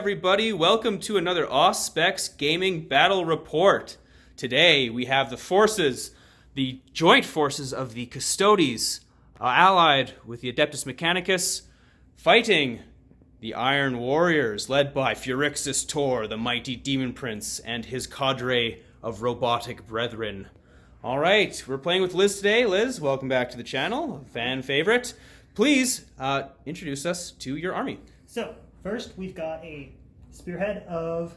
everybody. Welcome to another Auspex Gaming Battle Report. Today we have the joint forces of the Custodes, allied with the Adeptus Mechanicus, fighting the Iron Warriors, led by Phyrexius Tor, the mighty demon prince, and his cadre of robotic brethren. All right, we're playing with Liz today. Liz, welcome back to the channel, a fan favorite. Please introduce us to your army. So, first we've got a spearhead of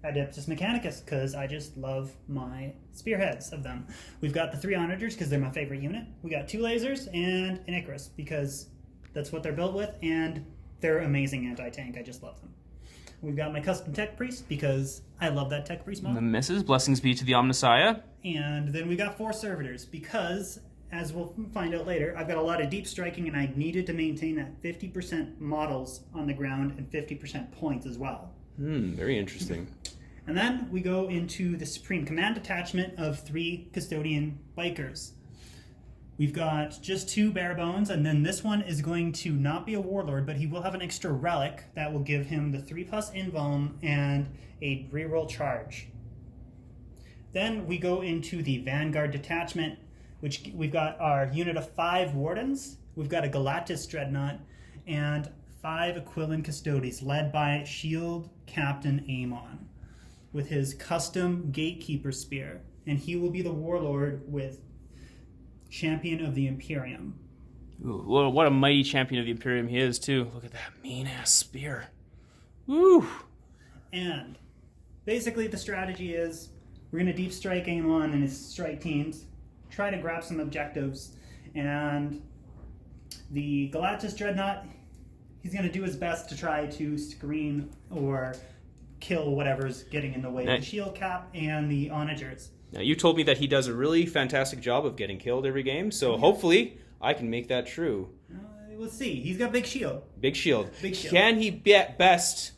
Adeptus Mechanicus, because I just love my spearheads of them. We've got the 3 onagers, because they're my favorite unit. We got 2 lasers and an Icarus, because that's what they're built with, and they're amazing anti-tank. I just love them. We've got my custom tech priest, because I love that tech priest model. The misses, blessings be to the Omnissiah. And then we got 4 servitors, because, as we'll find out later, I've got a lot of deep striking, and I needed to maintain that 50% models on the ground and 50% points as well. Very interesting. And then we go into the Supreme Command detachment of 3 Custodian Bikers. We've got just 2 bare bones, and then this one is going to not be a warlord, but he will have an extra relic that will give him the 3+ invuln and a reroll charge. Then we go into the Vanguard detachment, which we've got our unit of 5 wardens. We've got a Galactus dreadnought and 5 Aquilin Custodes, led by Shield Captain Amon, with his custom Gatekeeper spear, and he will be the warlord with Champion of the Imperium. Ooh, what a mighty champion of the Imperium he is, too. Look at that mean-ass spear. Woo! And basically the strategy is we're going to deep strike Amon and his strike teams, try to grab some objectives, and the Galactus Dreadnought, he's going to do his best to try to screen or kill whatever's getting in the way of the Shield Cap and the Onagers. Now, you told me that he does a really fantastic job of getting killed every game, so hopefully I can make that true. We'll see. He's got big shield. Big shield. Big shield. Can he best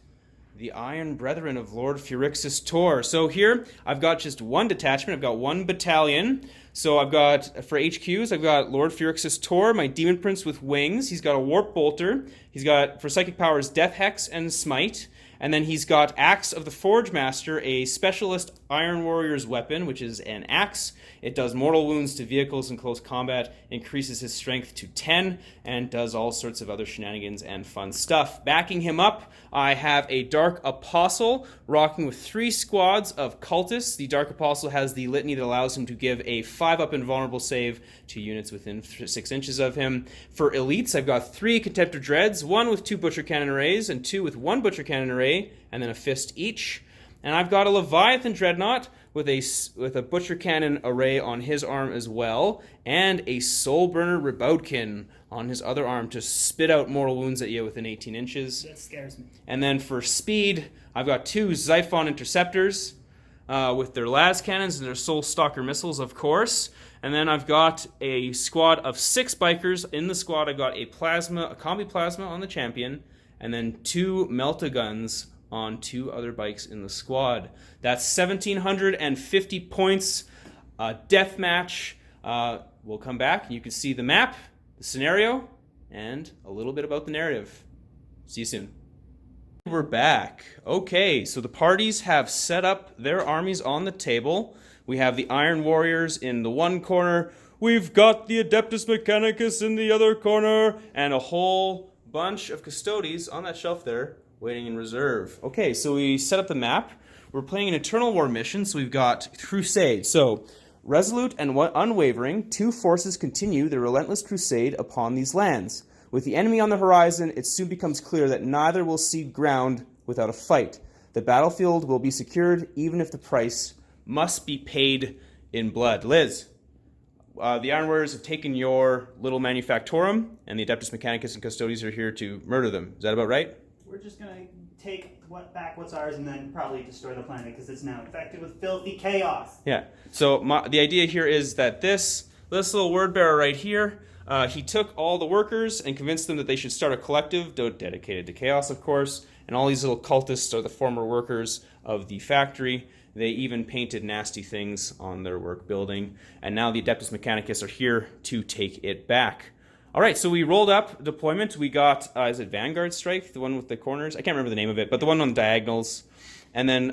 the Iron Brethren of Lord Phyrexius Tor? So here, I've got just 1 detachment. I've got 1 battalion. So I've got, for HQs, I've got Lord Phyrexius Tor, my Demon Prince with wings. He's got a Warp Bolter. He's got, for Psychic Powers, Death Hex and Smite. And then he's got Axe of the Forge Master, a specialist Iron Warrior's weapon, which is an axe. It does mortal wounds to vehicles in close combat, increases his strength to 10, and does all sorts of other shenanigans and fun stuff. Backing him up, I have a Dark Apostle, rocking with 3 squads of cultists. The Dark Apostle has the litany that allows him to give a 5-up invulnerable save to units within 6 inches of him. For elites, I've got 3 Contemptor Dreads, 1 with 2 Butcher Cannon arrays, and 2 with 1 Butcher Cannon array, and then a fist each. And I've got a Leviathan Dreadnought with a Butcher Cannon array on his arm as well, and a Soulburner Raboutkin on his other arm to spit out mortal wounds at you within 18 inches. That scares me. And then for speed, I've got 2 Xiphon Interceptors with their las cannons and their Soul Stalker missiles, of course. And then I've got a squad of 6 bikers. In the squad, I've got a Combi Plasma on the champion, and then 2 Melta-Guns on 2 other bikes in the squad. That's 1,750 points. Deathmatch. We'll come back and you can see the map, the scenario, and a little bit about the narrative. See you soon. We're back. Okay, so the parties have set up their armies on the table. We have the Iron Warriors in the one corner. We've got the Adeptus Mechanicus in the other corner, and a whole bunch of Custodes on that shelf there, waiting in reserve. Okay, so we set up the map. We're playing an Eternal War mission, so we've got Crusade. So, resolute and unwavering, 2 forces continue their relentless crusade upon these lands. With the enemy on the horizon, it soon becomes clear that neither will cede ground without a fight. The battlefield will be secured, even if the price must be paid in blood. Liz, the Iron Warriors have taken your little manufactorum, and the Adeptus Mechanicus and Custodes are here to murder them. Is that about right? We're just going to take back what's ours and then probably destroy the planet, because it's now infected with filthy chaos. Yeah. So the idea here is that this little word bearer right here, he took all the workers and convinced them that they should start a collective dedicated to chaos, of course, and all these little cultists are the former workers of the factory. They even painted nasty things on their work building, and now the Adeptus Mechanicus are here to take it back. All right, so we rolled up deployment. We got, is it Vanguard Strike, the one with the corners? I can't remember the name of it, but the one on the diagonals. And then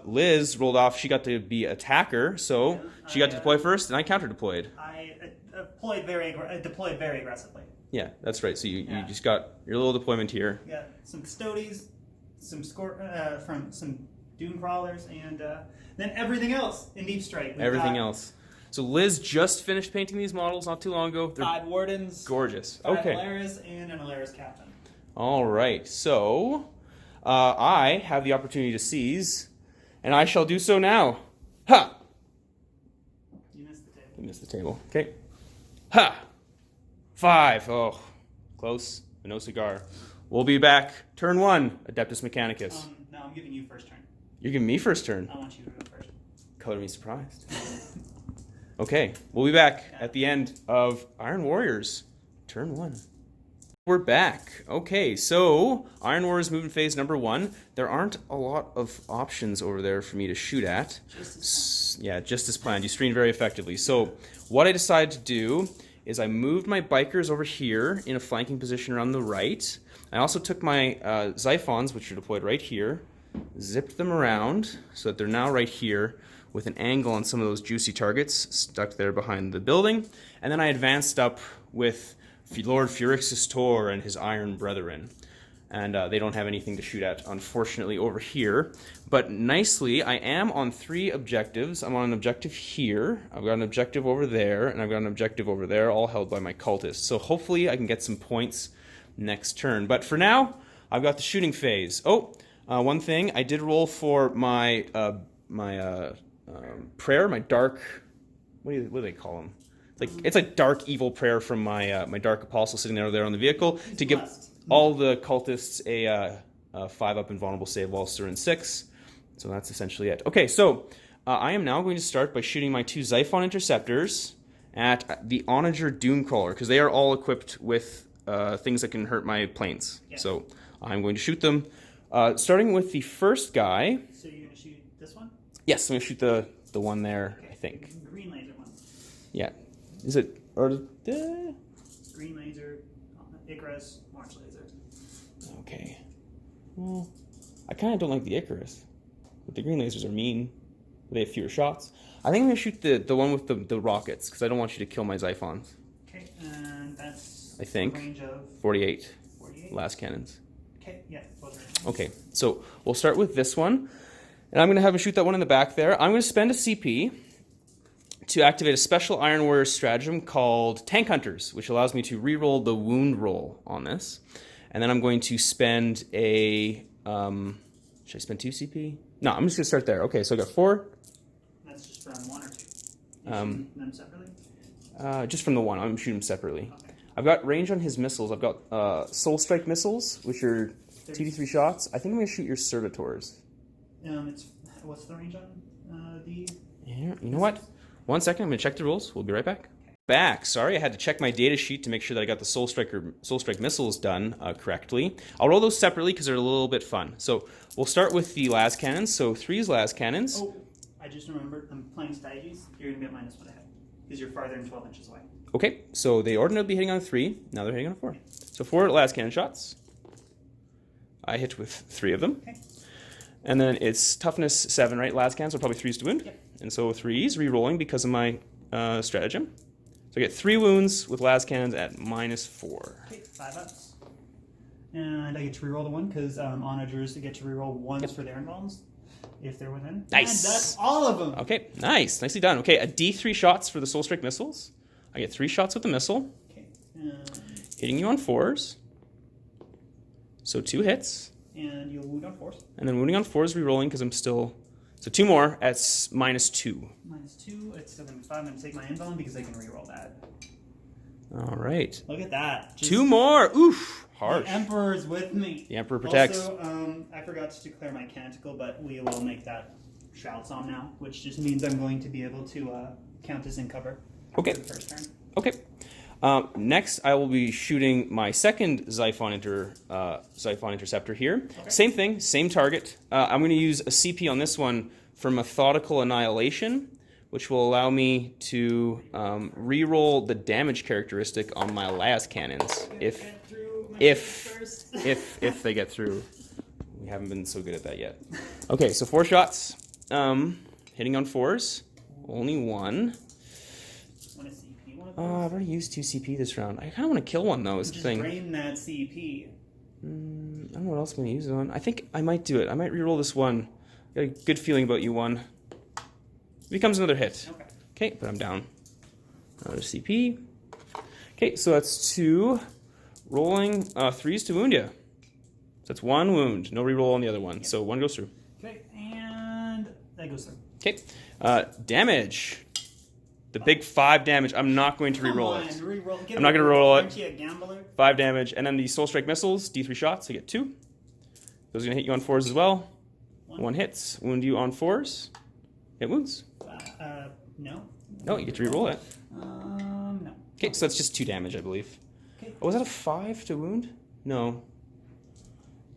Liz rolled off. She got to be attacker, so she got to deploy first, and I counter-deployed. I deployed very aggressively. Yeah, that's right. So you just got your little deployment here. Yeah, some Custodes, some from some Doom Crawlers, and then everything else in Deep Strike. Everything else. So Liz just finished painting these models not too long ago. They're 5 Wardens, gorgeous. 5 Okay. Alaris, and an Alaris Captain. All right. So I have the opportunity to seize, and I shall do so now. Ha! You missed the table. You missed the table. Okay. Ha! 5. Oh, close. But no cigar. We'll be back. Turn 1, Adeptus Mechanicus. No, I'm giving you first turn. You're giving me first turn. I want you to go first. Color me surprised. Okay, we'll be back at the end of Iron Warriors, turn 1. We're back. Okay, so Iron Warriors movement phase number 1. There aren't a lot of options over there for me to shoot at. Yeah, just as planned. You screened very effectively. So what I decided to do is I moved my bikers over here in a flanking position around the right. I also took my Xiphons, which are deployed right here, zipped them around so that they're now right here, with an angle on some of those juicy targets stuck there behind the building. And then I advanced up with Lord Furix's Tor and his Iron Brethren. And they don't have anything to shoot at, unfortunately, over here. But nicely, I am on 3 objectives. I'm on an objective here, I've got an objective over there, and I've got an objective over there, all held by my cultists. So hopefully I can get some points next turn. But for now, I've got the shooting phase. One thing, I did roll for my prayer, my dark, what do they call them? It's a dark evil prayer from my my dark apostle sitting there on the vehicle to give all the cultists a 5-up invulnerable save while they're in 6. So that's essentially it. Okay, so I am now going to start by shooting my 2 Xiphon Interceptors at the Onager Doomcrawler, because they are all equipped with things that can hurt my planes. Yeah. So I'm going to shoot them, starting with the first guy. So you're going to shoot this one? Yes, I'm going to shoot the one there, okay. I think. Green laser one. Yeah. Is it? Or Green laser, Icarus, March laser. Okay. Well, I kind of don't like the Icarus. But the green lasers are mean. They have fewer shots. I think I'm going to shoot the one with the rockets, because I don't want you to kill my Xiphons. Okay, and that's I think range of 48. Last cannons. Okay, yeah. Okay, so we'll start with this one. And I'm going to have him shoot that one in the back there. I'm going to spend a CP to activate a special Iron Warrior stratagem called Tank Hunters, which allows me to re-roll the wound roll on this. And then I'm going to spend a... should I spend 2 CP? No, I'm just going to start there. Okay, so I got 4. That's just from 1 or 2? You shoot them separately? Just from the one. I'm going to shoot them separately. Okay. I've got range on his missiles. I've got Soul Strike missiles, which are 2d3 shots. I think I'm going to shoot your Servitors. What's the range on the... Yeah, you know what? 1 second, I'm going to check the rules. We'll be right back. Back. Sorry, I had to check my data sheet to make sure that I got the Soul Strike missiles done correctly. I'll roll those separately because they're a little bit fun. So we'll start with the las cannons. So 3's las cannons. Oh, I just remembered. I'm playing Styges. You're going to be at -1 ahead because you're farther than 12 inches away. Okay, so they ordinarily be hitting on a 3. Now they're hitting on a 4. So 4 las cannon shots. I hit with 3 of them. Okay. And then it's toughness 7, right? Las cannons, so probably 3's to wound. Yep. And so 3's re-rolling because of my stratagem. So I get 3 wounds with las cannons at -4. Okay, 5 ups. And I get to reroll the 1 because onagers get to reroll 1s for their invulns if they're within. Nice. And that's all of them. Okay, nice. Nicely done. Okay, a D3 shots for the Soul Strike missiles. I get 3 shots with the missile. Okay. Hitting you on 4s. So 2 hits. And you'll wound on 4s. And then wounding on 4s, re-rolling because I'm still... So 2 more at -2. -2. It's still going to be 5. I'm going to take my invuln because I can reroll that. All right. Look at that. 2 more. Oof. Harsh. The Emperor's with me. The Emperor protects. Also, I forgot to declare my canticle, but we will make that shouts on now, which just means I'm going to be able to count as in cover. Okay. For the first turn. Okay. Next, I will be shooting my second Xiphon Interceptor here. Okay. Same thing, same target. I'm going to use a CP on this one for Methodical Annihilation, which will allow me to re-roll the damage characteristic on my las cannons if they get through. We haven't been so good at that yet. Okay, so 4 shots, hitting on 4s, only 1. I've already used 2 CP this round. I kind of want to kill one though. Is the thing. Drain that CP. I don't know what else I'm going to use it on. I think I might do it. I might re-roll this one. Got a good feeling about you, 1. It becomes another hit. Okay, but I'm down. Another CP. Okay, so that's 2 rolling 3s to wound you. So that's 1 wound. No re-roll on the other one. Yep. So 1 goes through. Okay, and that goes through. Okay, damage. The big 5 damage. I'm not going to re-roll it. I'm not going to roll it. 5 damage. And then the Soul Strike missiles, D3 shots. I get 2. Those are going to hit you on 4s as well. 1 hits. Wound you on 4s. It wounds. No. No, you get to re-roll it. No. Okay, so that's just 2 damage, I believe. Okay. Oh, was that a 5 to wound? No.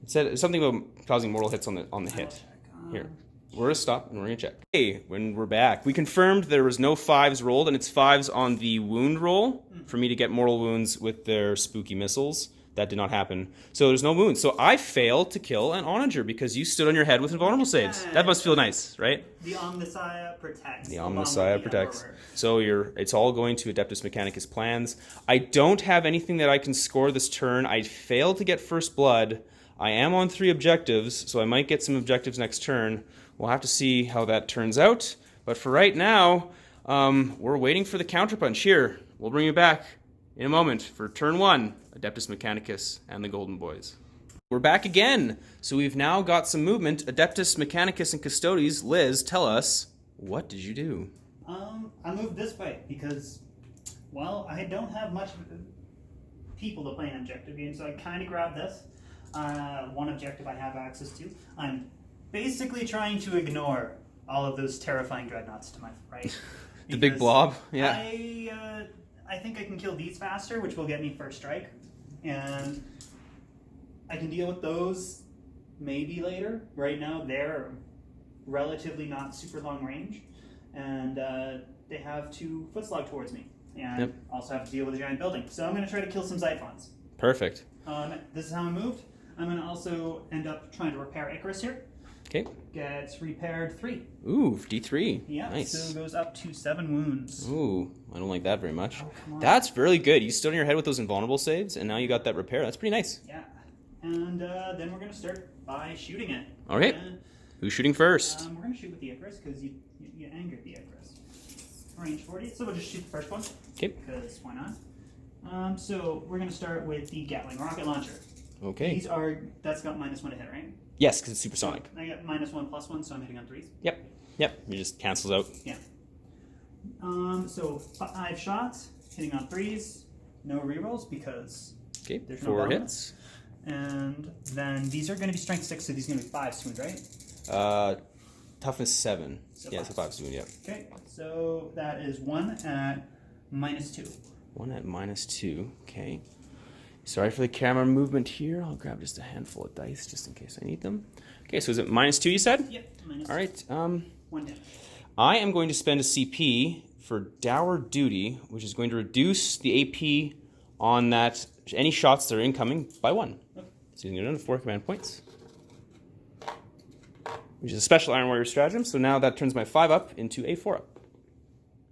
It said something about causing mortal hits on the hit. Here. We're going to stop and we're going to check. Hey, when we're back, we confirmed there was no 5s rolled, and it's 5s on the wound roll for me to get mortal wounds with their spooky missiles. That did not happen. So there's no wounds. So I failed to kill an onager because you stood on your head with invulnerable saves. That must feel nice, right? The Omnissiah protects. The Omnissiah protects. So it's all going to Adeptus Mechanicus plans. I don't have anything that I can score this turn. I failed to get first blood. I am on 3 objectives, so I might get some objectives next turn. We'll have to see how that turns out. But for right now, we're waiting for the counterpunch here. We'll bring you back in a moment for turn 1, Adeptus Mechanicus and the Golden Boys. We're back again. So we've now got some movement. Adeptus Mechanicus and Custodes. Liz, tell us, what did you do? I moved this way because, well, I don't have much people to play an objective game, so I kind of grabbed this. One objective I have access to. I'm basically trying to ignore all of those terrifying dreadnoughts to my right. The big blob? Yeah. I think I can kill these faster, which will get me first strike. And I can deal with those maybe later. Right now, they're relatively not super long range. And they have 2 foot slog towards me. And also have to deal with a giant building. So I'm going to try to kill some Xiphons. Perfect. This is how I moved. I'm going to also end up trying to repair Icarus here. Okay. Gets repaired 3. Ooh, D3. Yeah, nice. So it goes up to 7 wounds. Ooh, I don't like that very much. Oh, come on. That's really good. You stood on your head with those invulnerable saves, and now you got that repair. That's pretty nice. Yeah. And then we're going to start by shooting it. Okay. Who's shooting first? We're going to shoot with the Icarus because you angered the Icarus. Range 40, so we'll just shoot the first one. Okay. Because why not? So we're going to start with the Gatling rocket launcher. Okay. That's got -1 to hit, right? Yes, because it's supersonic. I got -1/+1, so I'm hitting on 3s. Yep. It just cancels out. Yeah. So 5 shots, hitting on 3s, no rerolls because there's no 4 bonus. hits. And then these are going to be strength 6, so these are going to be 5 swoons, right? Toughness 7. So yeah, so 5 swoon, yeah. Okay, so that is 1 at -2. 1 at -2, okay. Sorry for the camera movement here. I'll grab just a handful of dice just in case I need them. Okay, so is it -2 you said? Yep, -2. All right. 1 damage. I am going to spend a CP for Dour Duty, which is going to reduce the AP on that any shots that are incoming by 1. Okay. So you can get another 4 command points, which is a special Iron Warrior stratagem. So now that turns my 5 up into a 4 up.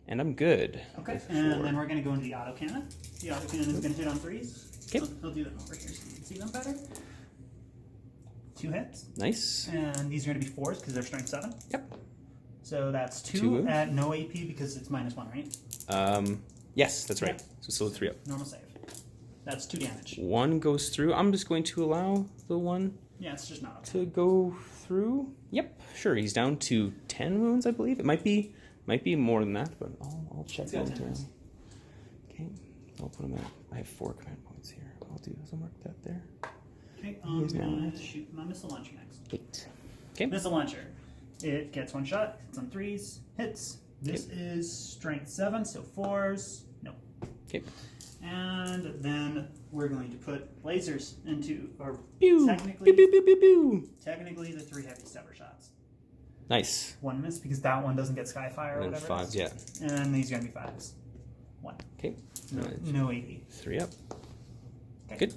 And I'm good. Okay, and then we're going to go into the autocannon. The autocannon is going to hit on 3s. Okay. I'll do them over here so you can see them better. 2 hits. Nice. And these are going to be 4s because they're strength 7. Yep. So that's 2 wounds. at no AP because it's -1, right? Yes, that's right. Yep. So still a 3 up. Normal save. That's 2 damage. 1 goes through. I'm just going to allow the 1 Yeah, it's just not to go through. Yep, sure. He's down to 10 wounds, I believe. It might be more than that, but I'll check It's got that 10 down. wounds. Okay, I'll put him at. I have 4 command points here. I'll do some mark that there. Okay, I'm He's going now to shoot my missile launcher next. 8. Okay. Missile launcher. It gets 1 shot. It's on 3s. Hits. This is strength 7, so 4s. No. Okay. And then we're going to put lasers into, or Pew. technically, Pew, pew, pew, pew, pew. technically the 3 heavy stepper shots. Nice. 1 miss because that one doesn't get Skyfire or And then whatever. 5s, yeah. And these are going to be 5s. 1. Okay. No AV. 3 up. Okay. Good.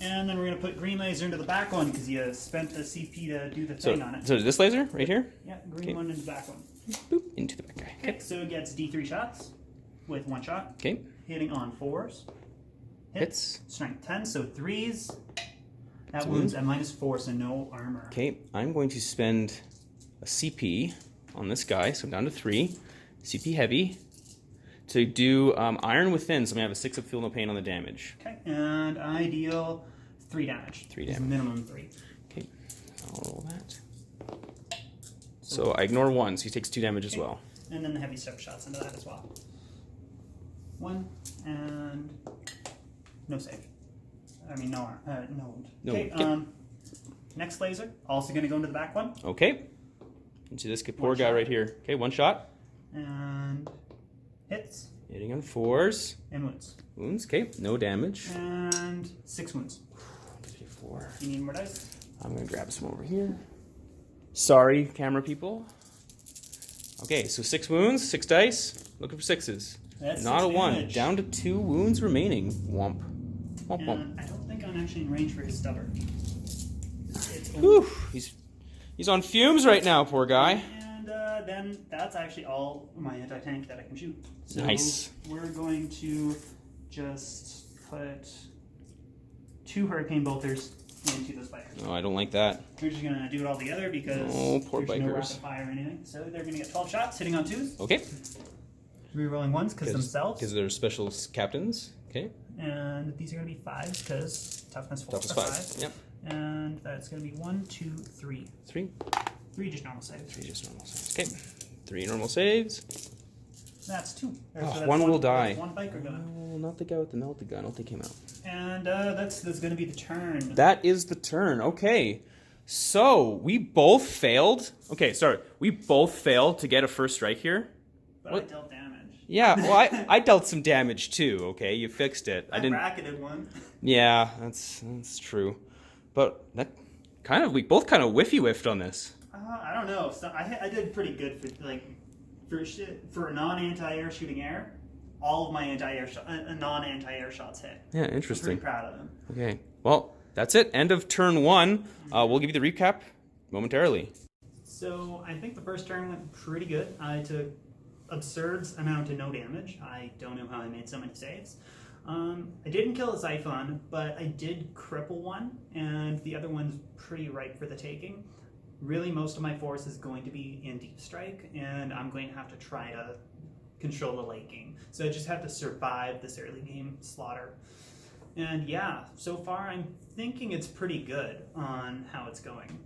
And then we're going to put green laser into the back one because you spent the CP to do the thing on it. So this laser right here? Yeah, green one into the back one. Boop, into the back guy. Okay, so it gets D3 shots with 1 shot. Okay. Hitting on 4s. Hits. Strength 10, so 3s. That wounds at -4, so no armor. Okay, I'm going to spend a CP on this guy, so I'm down to 3. CP heavy. To do Iron Within, so I'm going to have a 6 up feel no pain on the damage. Okay, and I deal 3 damage. 3 damage. Minimum 3. Okay, I'll roll that. So I ignore 1, so he takes 2 damage as well. And then the heavy step shots into that as well. 1, and no save. I mean, no wound. No okay, wound. next laser, also going to go into the back one. Okay. Into this poor 1 guy shot. right here. Okay, 1 shot. And hits. Hitting on 4s. And wounds. Wounds, okay, no damage. And 6 wounds. 3, 4. You need more dice? I'm going to grab some over here. Sorry, camera people. Okay, so 6 wounds, 6 dice. Looking for 6s. That's Not 6 a 1. damage. Down to 2 wounds remaining. Womp. Womp, womp. And I don't think I'm actually in range for his stubber. It's Whew, he's on fumes right now, poor guy. And then that's actually all my anti-tank that I can shoot. So Nice. we're going to just put 2 hurricane bolters into those bikers. Oh, I don't like that. We're just gonna do it all together because Oh, poor there's no bikers. rapid fire or anything. So they're gonna get 12 shots, hitting on 2s, Okay. re-rolling 1s because themselves, Because they're special captains. Okay. and these are gonna be 5s because toughness 4 Toughness for 5. Yep. And that's gonna be 1, 2, 3. 3. 3 just normal saves. 3 just normal saves. Okay. 3 normal saves. That's 2. Oh, that's one will die. 1 biker gun. Oh, not the guy with the melted gun. I'll take him out. And that's going to be the turn. That is the turn. Okay. So, we both failed. Okay, sorry. We both failed to get a first strike here. But what? I dealt damage. Yeah, well, I dealt some damage too, okay? You fixed it. I bracketed 1. Yeah, that's true. But that we both kind of whiffed on this. I don't know. So I did pretty good for non-anti-air shooting air. All of my non-anti-air shots hit. Yeah, I'm interesting. pretty proud of them. Okay. Well, that's it. End of turn 1. We'll give you the recap momentarily. So I think the first turn went pretty good. I took absurd amount of no damage. I don't know how I made so many saves. I didn't kill a Xiphon, but I did cripple 1, and the other one's pretty ripe for the taking. Really, most of my force is going to be in deep strike, and I'm going to have to try to control the late game. So I just have to survive this early game slaughter. And yeah, so far I'm thinking it's pretty good on how it's going.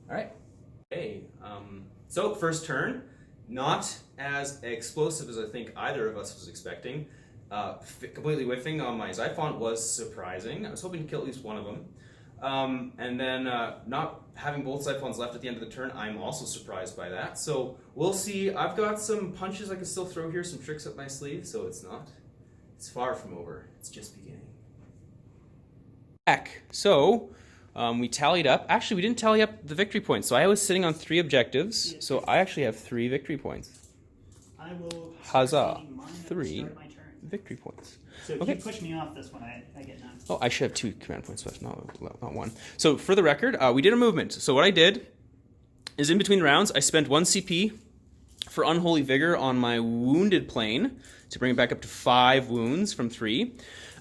All right. Okay. So first turn, not as explosive as I think either of us was expecting. Completely whiffing on my Xiphon was surprising. I was hoping to kill at least one of them. And then not having both Xiphons left at the end of the turn, I'm also surprised by that. So we'll see. I've got some punches I can still throw here, some tricks up my sleeve, so it's far from over. It's just beginning. Back. So we tallied up. Actually, we didn't tally up the victory points. So I was sitting on 3 objectives. So I actually have 3 victory points. I will Huzzah. mine and 3 start my turn. victory points. So if Okay. you push me off this one, I get none. Oh, I should have 2 command points left, not 1. So for the record, we did a movement. So what I did is in between rounds, I spent 1 CP for Unholy Vigor on my wounded plane to bring it back up to 5 wounds from 3.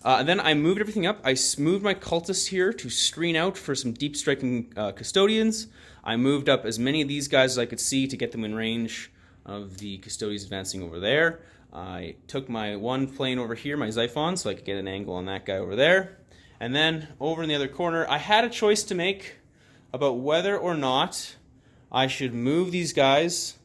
And then I moved everything up. I moved my cultists here to screen out for some deep striking custodians. I moved up as many of these guys as I could see to get them in range of the custodians advancing over there. I took my 1 plane over here, my Xiphon, so I could get an angle on that guy over there. And then over in the other corner, I had a choice to make about whether or not I should move these guys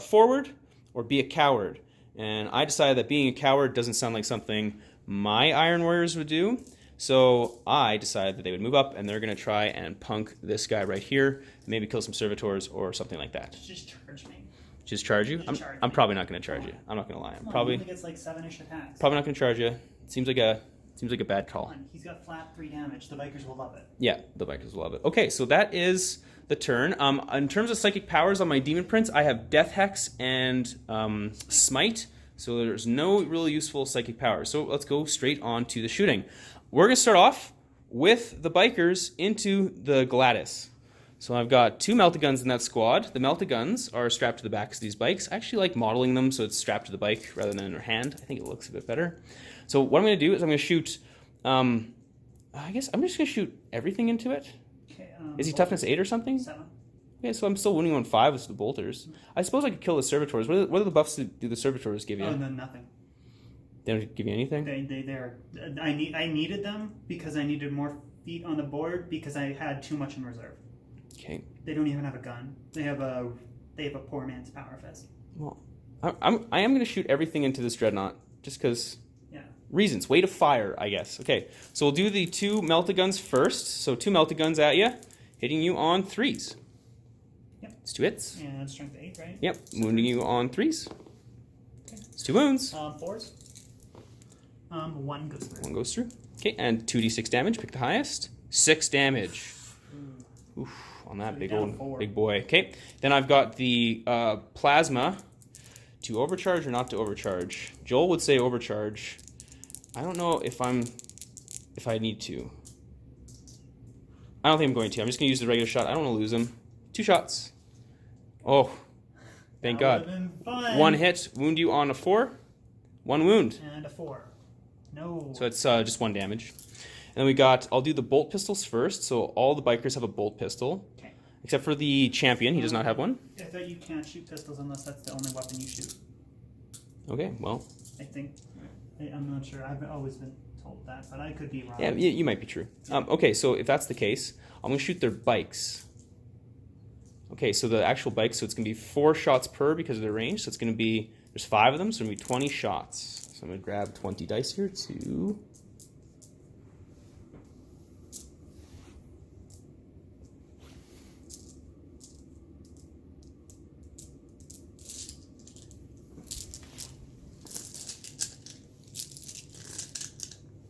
forward or be a coward. And I decided that being a coward doesn't sound like something my Iron Warriors would do. So I decided that they would move up and they're going to try and punk this guy right here, maybe kill some servitors or something like that. Just charge me. Just charge you? Just charge I'm me. probably not going to charge you. I'm not going to lie. I'm Well, probably he only gets like 7-ish attacks. not going to charge you. It seems like a Seems like a bad call. He's got flat 3 damage. The bikers will love it. Yeah, the bikers will love it. Okay, so that is the turn. In terms of psychic powers on my demon prince, I have Death Hex and Smite. So there's no really useful psychic powers. So let's go straight on to the shooting. We're going to start off with the bikers into the Gladys. So I've got 2 Melt-A-Guns in that squad. The Melt-A-Guns are strapped to the backs of these bikes. I actually like modeling them so it's strapped to the bike rather than in her hand. I think it looks a bit better. So what I'm going to do is I'm going to shoot, I guess I'm just going to shoot everything into it. Okay, Is he toughness 8 or something? 7. Okay, so I'm still wounding on 5 with the bolters. I suppose I could kill the servitors. What are the buffs do the servitors give you? Oh, no, nothing. They don't give you anything? I needed them because I needed more feet on the board because I had too much in reserve. Okay. They don't even have a gun. They have a poor man's power fist. Well, I am going to shoot everything into this dreadnought just because. Yeah. Reasons. Weight of fire, I guess. Okay, so we'll do the 2 Melt-A-Guns first. So 2 Melt-A-Guns at you, hitting you on 3s. Yep. It's 2 hits. And strength 8, right? Yep. Wounding you on 3s. Okay. It's 2 wounds. 4s. 1 goes through. 1 goes through. Okay, and 2d6 damage. Pick the highest. 6 damage. Oof, on that big boy. Okay, then I've got the plasma. To overcharge or not to overcharge? Joel would say overcharge. I don't know if I need to. I don't think I'm going to. I'm just going to use the regular shot. I don't want to lose him. 2 shots. Oh, thank God. 1 hit, wound you on a 4. 1 wound. And a 4. No. So it's just 1 damage. And then we got, I'll do the bolt pistols first. So all the bikers have a bolt pistol. Okay. Except for the champion, he does not have one. I thought you can't shoot pistols unless that's the only weapon you shoot. Okay, well. I think. I'm not sure. I've always been told that, but I could be wrong. Yeah, you might be true. Okay, so if that's the case, I'm going to shoot their bikes. Okay, so the actual bikes, so it's going to be 4 shots per because of their range. So it's going to be, there's 5 of them, so it's going to be 20 shots. So I'm going to grab 20 dice here. 2.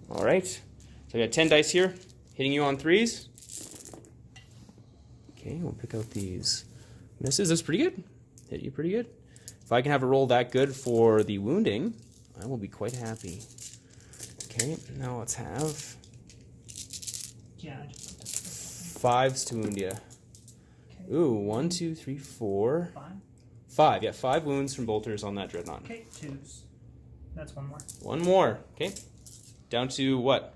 All right, so I got 10 dice here, hitting you on 3s. Okay, we'll pick out these misses. That's pretty good. Hit you pretty good. If I can have a roll that good for the wounding, I will be quite happy. Okay, now let's have 5s to wound you. Okay. Ooh, 1, 2, 3, 4. 5, yeah, 5 wounds from bolters on that dreadnought. Okay, 2s. That's 1 more. 1 more, okay. Down to what?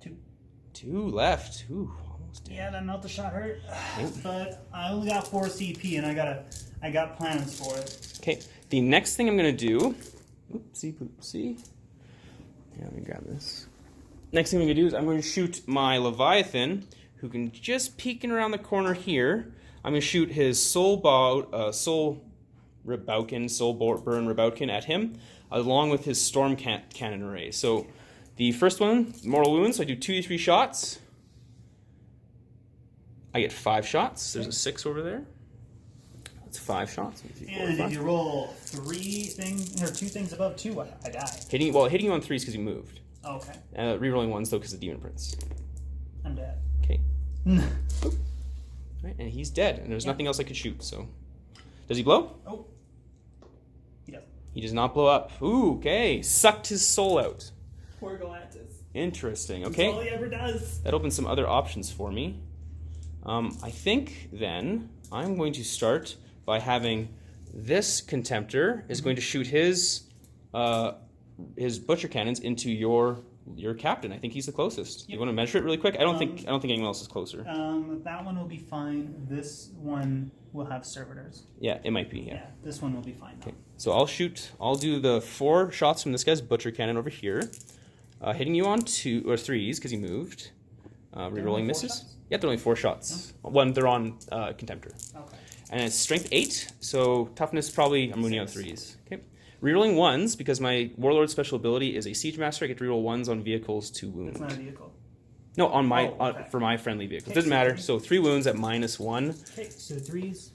2. 2 left. Ooh, almost dead. Yeah, that melt the shot hurt. But I only got 4 CP and I got plans for it. Okay, the next thing I'm gonna do, oopsie poopsie. Yeah, let me grab this. Next thing I'm gonna do is I'm going to shoot my Leviathan, who can just peeking around the corner here. I'm gonna shoot his soul burn Rabaukin at him, along with his storm cannon array. So the first one, mortal wounds, so I do 2d3 shots. I get 5 shots. There's a 6 over there. That's 5 shots. And if you roll 3 things or 2 things above 2, I die. Hitting you on 3s because you moved. Oh, okay. Rerolling 1s though because of Demon Prince. I'm dead. Okay. Right, and he's dead, and there's nothing else I could shoot. So, does he blow? Oh, he doesn't. He does not blow up. Ooh, okay. Sucked his soul out. Poor Galactus. Interesting. Okay. That's all he ever does. That opens some other options for me. I think then I'm going to start by having this Contemptor is going to shoot his butcher cannons into your captain. I think he's the closest. Yep. You want to measure it really quick? I don't think anyone else is closer. That one will be fine. This one will have servitors. Yeah, it might be. Yeah. This one will be fine. Okay. So I'll do the 4 shots from this guy's butcher cannon over here, hitting you on 2 or 3s because he moved. Rerolling misses. Shots? Yeah, they're only 4 shots. One, they're on Contemptor. Okay. And it's strength 8, so toughness probably I'm moving on 3s. Okay. Rerolling 1s because my Warlord special ability is a Siege Master. I get to reroll 1s on vehicles to wound. It's not a vehicle. No, on my for my friendly vehicles. Doesn't matter. So 3 wounds at -1. Okay, so 3s.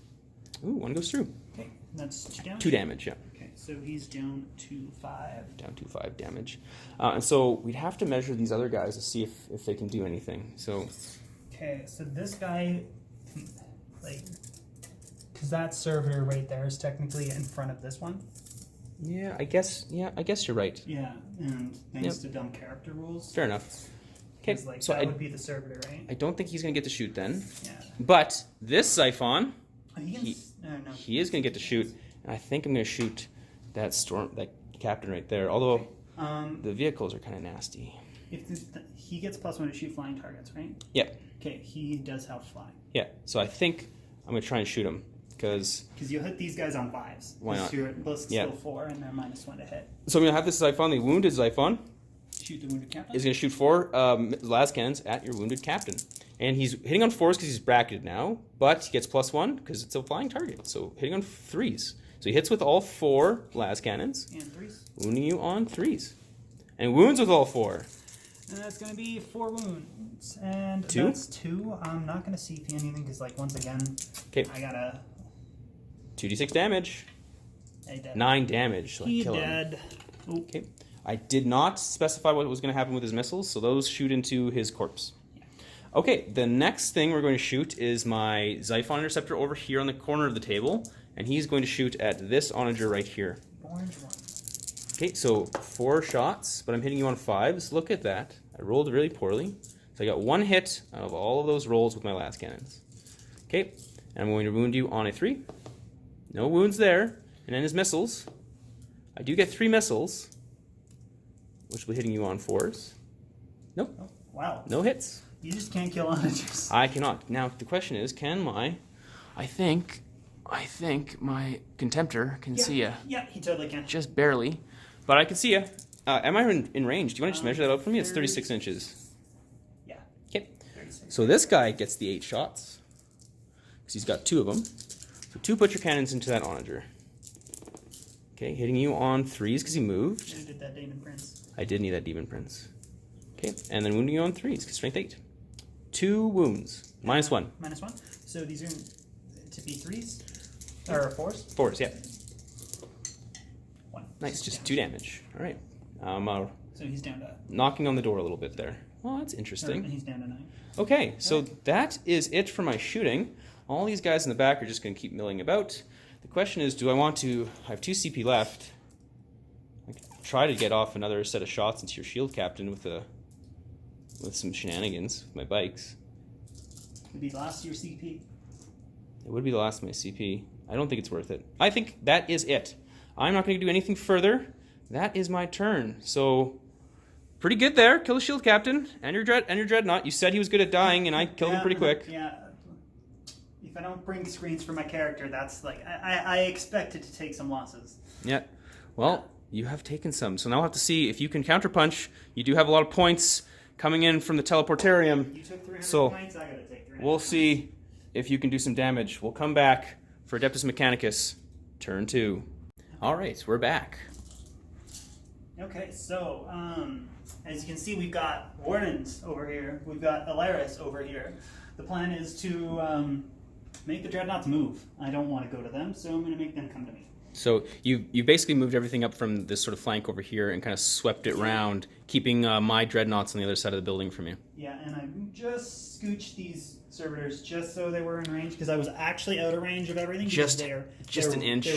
Ooh, 1 goes through. Okay, that's 2 damage. 2 damage, yeah. Okay, So he's down to 5. Down to 5 damage. And so we'd have to measure these other guys to see if they can do anything. So. Okay, so this guy, like, because that servitor right there is technically in front of this one. Yeah, I guess you're right. Yeah, and thanks to dumb character rules. Fair enough. Okay, Like, so that would be the servitor, right? I don't think he's going to get to shoot then. Yeah. But this Xiphon, He he is going to get to shoot, and I think I'm going to shoot that captain right there. Although the vehicles are kind of nasty. If he gets +1 to shoot flying targets, right? Yeah. Okay, he does have fly. Yeah. So I think I'm going to try and shoot him because you'll hit these guys on 5s. Why not? You're both still 4, and they're -1 to hit. So I'm going to have this Xiphon, the wounded Xiphon. Shoot the wounded captain. Is going to shoot 4 las cannons at your wounded captain, and he's hitting on 4s because he's bracketed now, but he gets +1 because it's a flying target. So hitting on 3s. So he hits with all 4 las cannons, and 3s, wounding you on 3s, and wounds with all 4. And that's going to be 4 wounds, and 2? That's 2. I'm not going to CP anything because, like, once again, Okay. I gotta. 2d6 damage. Hey, dead. 9 damage. So I He kill him. dead. Ooh. Okay. I did not specify what was going to happen with his missiles, so those shoot into his corpse. Okay, the next thing we're going to shoot is my Xiphon Interceptor over here on the corner of the table, and he's going to shoot at this onager right here. Orange one. Okay, so 4 shots, but I'm hitting you on 5s. Look at that. I rolled really poorly. So I got 1 hit out of all of those rolls with my las cannons. Okay, and I'm going to wound you on a 3. No wounds there. And then his missiles. I do get 3 missiles, which will be hitting you on 4s. Nope. Oh, wow. No hits. You just can't kill onagers. I cannot. Now, the question is, can my... I think my Contemptor can see ya. Yeah, he totally can. Just barely. But I can see ya. Am I in range? Do you want to just measure that out for me? It's 36 inches. Yeah. Okay. 36. So this guy gets the 8 shots. Because he's got 2 of them. So 2 butcher cannons into that onager. Okay, hitting you on 3s because he moved. You did that Demon Prince. I did need that Demon Prince. Okay, and then wounding you on 3s because strength 8. 2 wounds. -1. -1. So these are to be 3s? Or 4s? 4s, yeah. 1. Nice, just damage. 2 damage. All right. So he's down to... Knocking on the door a little bit there. Well, that's Or interesting. he's down to 9. Okay, so that is it for my shooting. All these guys in the back are just going to keep milling about. The question is, do I want to... I have 2 CP left. I could try to get off another set of shots into your shield captain with some shenanigans with my bikes. Would be the last of your CP. It would be the last of my CP. I don't think it's worth it. I think that is it. I'm not going to do anything further. That is my turn. So, pretty good there. Kill the shield captain and your dreadnought. You said he was good at dying, and I killed him pretty quick. Yeah. If I don't bring screens for my character, that's like... I expected to take some losses. Yeah. Well, you have taken some. So now we'll have to see if you can counterpunch. You do have a lot of points coming in from the teleportarium. You took 300 So, points, I gotta take 300 we'll points. see if you can do some damage. We'll come back for Adeptus Mechanicus, turn 2. All right, we're back. Okay, so, as you can see, we've got Wardens over here. We've got Alaris over here. The plan is to make the Dreadnoughts move. I don't want to go to them, so I'm going to make them come to me. So you basically moved everything up from this sort of flank over here and kind of swept it round, keeping my dreadnoughts on the other side of the building from you. Yeah, and I just scooched these servitors just so they were in range, because I was actually out of range of everything. Just an inch.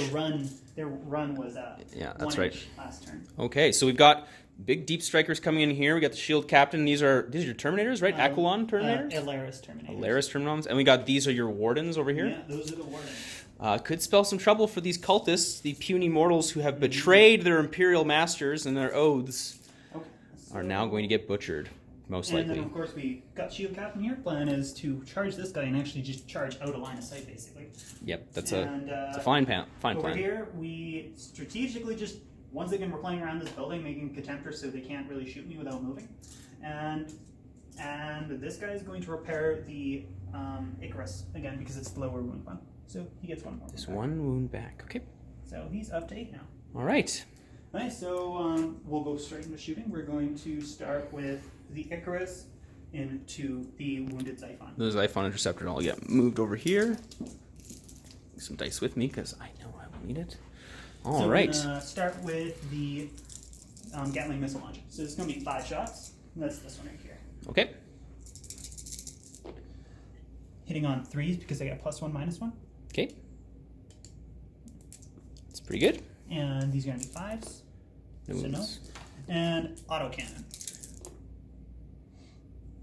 Their run was yeah, that's 1 right. inch last turn. Okay, so we've got big deep strikers coming in here. We got the shield captain. These are your Terminators, right? Aquilon Terminators? Alaris Terminators. Alaris Terminons. And we got these are your Wardens over here. Yeah, those are the Wardens. Could spell some trouble for these cultists, the puny mortals who have betrayed their imperial masters and their oaths, are now going to get butchered, most likely. And then, of course, we got Shield Captain here. Plan is to charge this guy and actually just charge out of line of sight, basically. Yep, it's a fine plan. Over here, we strategically just, once again, we're playing around this building, making Contemptor so they can't really shoot me without moving. And this guy is going to repair the Icarus, again, because it's the lower wound one. So he gets 1 more. Just 1 wound back. Okay. So he's up to 8 now. All right. Alright, so we'll go straight into shooting. We're going to start with the Icarus into the wounded Xiphon. The Xiphon Interceptor all get moved over here. Some dice with me because I know I will need it. All right. We're gonna start with the Gatling missile launcher. So it's gonna be 5 shots. That's this one right here. Okay. Hitting on 3s because I got +1, -1. Okay. It's pretty good. And these are gonna be 5s. So no. And autocannon.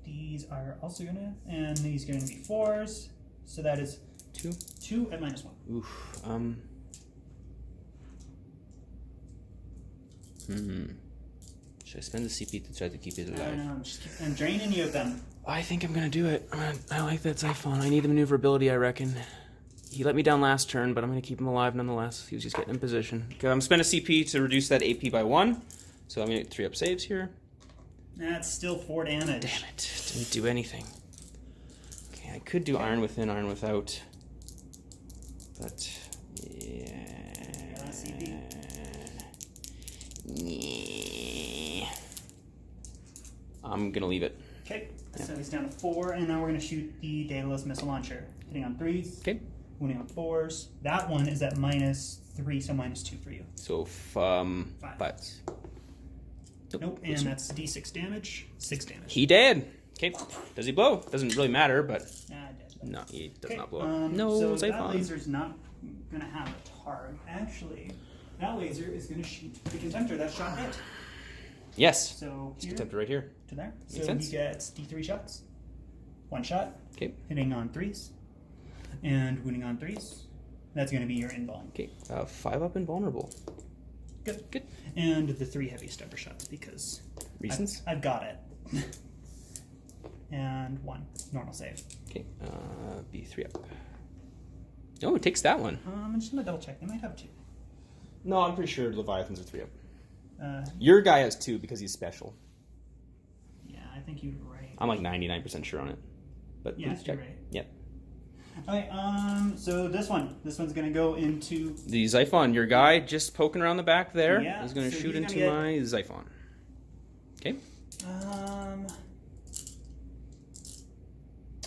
These are also gonna, and these are gonna be 4s. So that is 2 at -1. Oof. Should I spend the CP to try to keep it alive? I know, I'm draining you of them. I think I'm gonna do it. I like that Xiphon. I need the maneuverability, I reckon. He let me down last turn, but I'm gonna keep him alive nonetheless. He was just getting in position. Okay, I'm spending a CP to reduce that AP by 1. So I'm gonna get 3 up saves here. That's still 4 damage. Damn it. Didn't do anything. Okay, I could do Iron Within, Iron Without. But, yeah. CP. I'm gonna leave it. Okay, so he's down to 4, and now we're going to shoot the Daedalus missile launcher. Hitting on 3s, Okay. wounding on 4s. That one is at -3, so -2 for you. So, 5. Nope, and that's D6 damage, 6 damage. He dead. Okay. Does he blow? Doesn't really matter, but Dead. no, he does Okay, not blow up. so that Xiphon. laser's not going to have a target. Actually, that laser is going to shoot the contemptor. That shot hit. Yes. So here Contemptor right here. to there. Makes So sense. he gets D3 shots. 1 shot. Okay. Hitting on 3s. And wounding on 3s. That's going to be your invuln. Okay. 5 up invulnerable. Good. Good. And the 3 heavy stubber shots because Reasons? I've got it. And 1 normal save. Okay. Be 3 up. Oh, it takes that one. I'm just gonna double check. They might have 2. No, I'm pretty sure Leviathans are 3 up. Uh, Your guy has 2 because he's special. yeah, I think you're right. I'm like 99% sure on it. But Yeah, please check. you're right. Yep. Okay, so this one's gonna go into. The Xiphon, your guy just poking around the back there. Yeah, He's going to so shoot he's into gonna my Xiphon. Okay.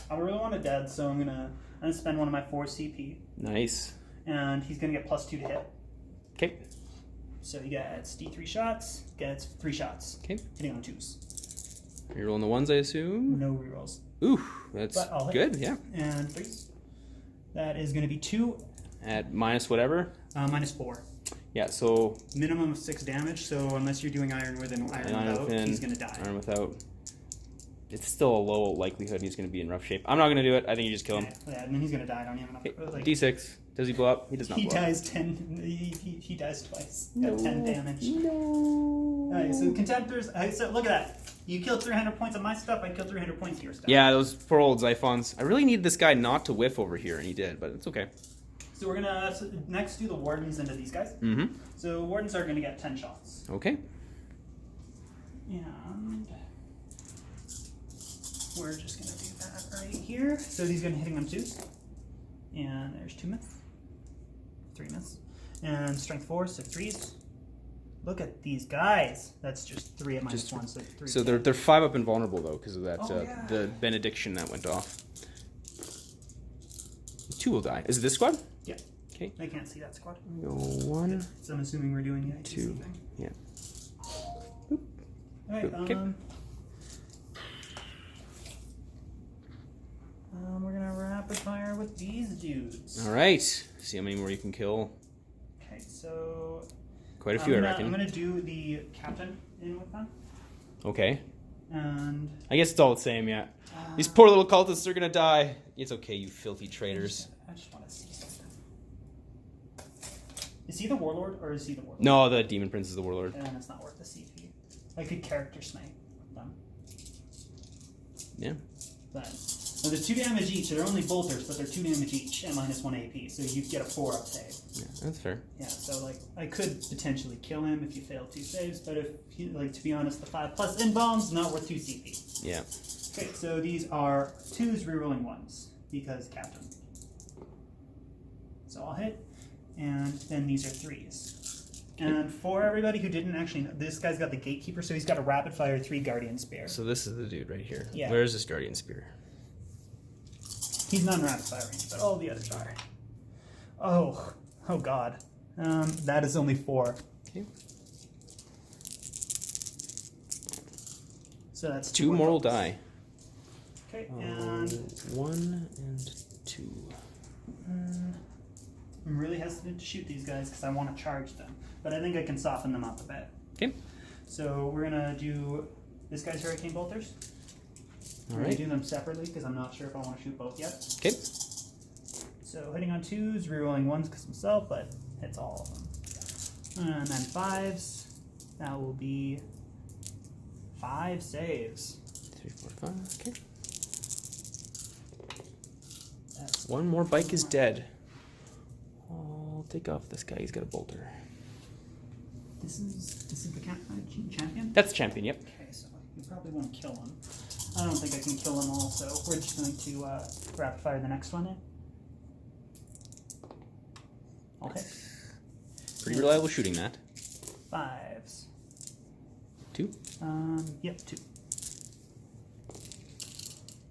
I really want a dead, so I'm gonna spend one of my 4 CP, Nice. and he's gonna get +2 to hit. Okay. So he gets D3 shots, gets 3 shots. Okay. Hitting on 2s. You're rolling the 1s, I assume? No rerolls. Ooh, that's But I'll hit. good, yeah. And 3s. That is gonna be 2, At minus whatever. -4. Yeah, so Minimum of 6 damage, so unless you're doing Iron Within, Iron Without, he's gonna die. Iron Without. It's still a low likelihood he's going to be in rough shape. I'm not going to do it. I think you just kill him. Yeah, and then he's gonna die. I don't have enough. Okay. Like, D6. Does he blow up? He does not he blow dies 10. He dies twice. Got 10 damage. No. Alright, so contemptors. So look at that. You killed 300 points of my stuff. I killed 300 points of your stuff. Yeah, those poor old Xiphons. I really need this guy not to whiff over here, and he did, but it's okay. So we're gonna next do the wardens into these guys. Mm-hmm. So wardens are gonna get 10 shots. Okay. And we're just gonna do that right here. So he's gonna hitting on 2s. And there's 2 miss. 3 miss. And strength 4, so 3s. Look at these guys. That's just 3 at -1, so 3. So they're 5 up invulnerable though, because of that yeah. the benediction that went off. 2 will die. Is it this squad? Yeah. Okay. I can't see that squad. Go 1. So I'm assuming we're doing the ITC 2. thing. Yeah. Alright, Okay. we're gonna rapid fire with these dudes. All right. See how many more you can kill. Okay, so Quite a few, I reckon. I'm gonna do the captain in with them, Okay. and I guess it's all the same, yeah. These poor little cultists are gonna die. It's okay, you filthy traitors. I just want to see something. Is he the warlord or is he the warlord? No, the demon prince is the warlord. And it's not worth the CP. I could character snipe them, Yeah. but well, they're 2 damage each. They're only bolters, but they're 2 damage each at -1 AP. So you get a 4 up save. Yeah, that's fair. Yeah, so like I could potentially kill him if you fail 2 saves, but if he, like to be honest, the 5+ invulns not worth 2 CP. Yeah. Okay, so these are 2s rerolling 1s because captain. So I'll hit, and then these are 3s. And for everybody who didn't actually know, this guy's got the gatekeeper, so he's got a rapid fire 3 guardian spear. So this is the dude right here. Yeah. Where's this guardian spear? He's not in rapid fire range, but all the others are. Oh god. That is only 4. Okay. So that's 2 moral bucks. die. Okay, and 1 and 2. I'm really hesitant to shoot these guys because I want to charge them, but I think I can soften them up a bit. Okay. So we're gonna do this guy's hurricane bolters. All We're right. gonna do them separately because I'm not sure if I want to shoot both yet. Okay. So hitting on 2s, rerolling 1s because himself, but hits all of them. And then 5s. That will be 5 saves. 3, 4, 5. Okay. That's 1 more bike is dead. I'll take off this guy. He's got a bolter. This is the champion. That's the champion. Yep. Okay, so you probably won't kill him. I don't think I can kill them all, so we're just going to rapid fire the next one in. Okay. Pretty reliable shooting, that. 5s. 2. Yep, 2.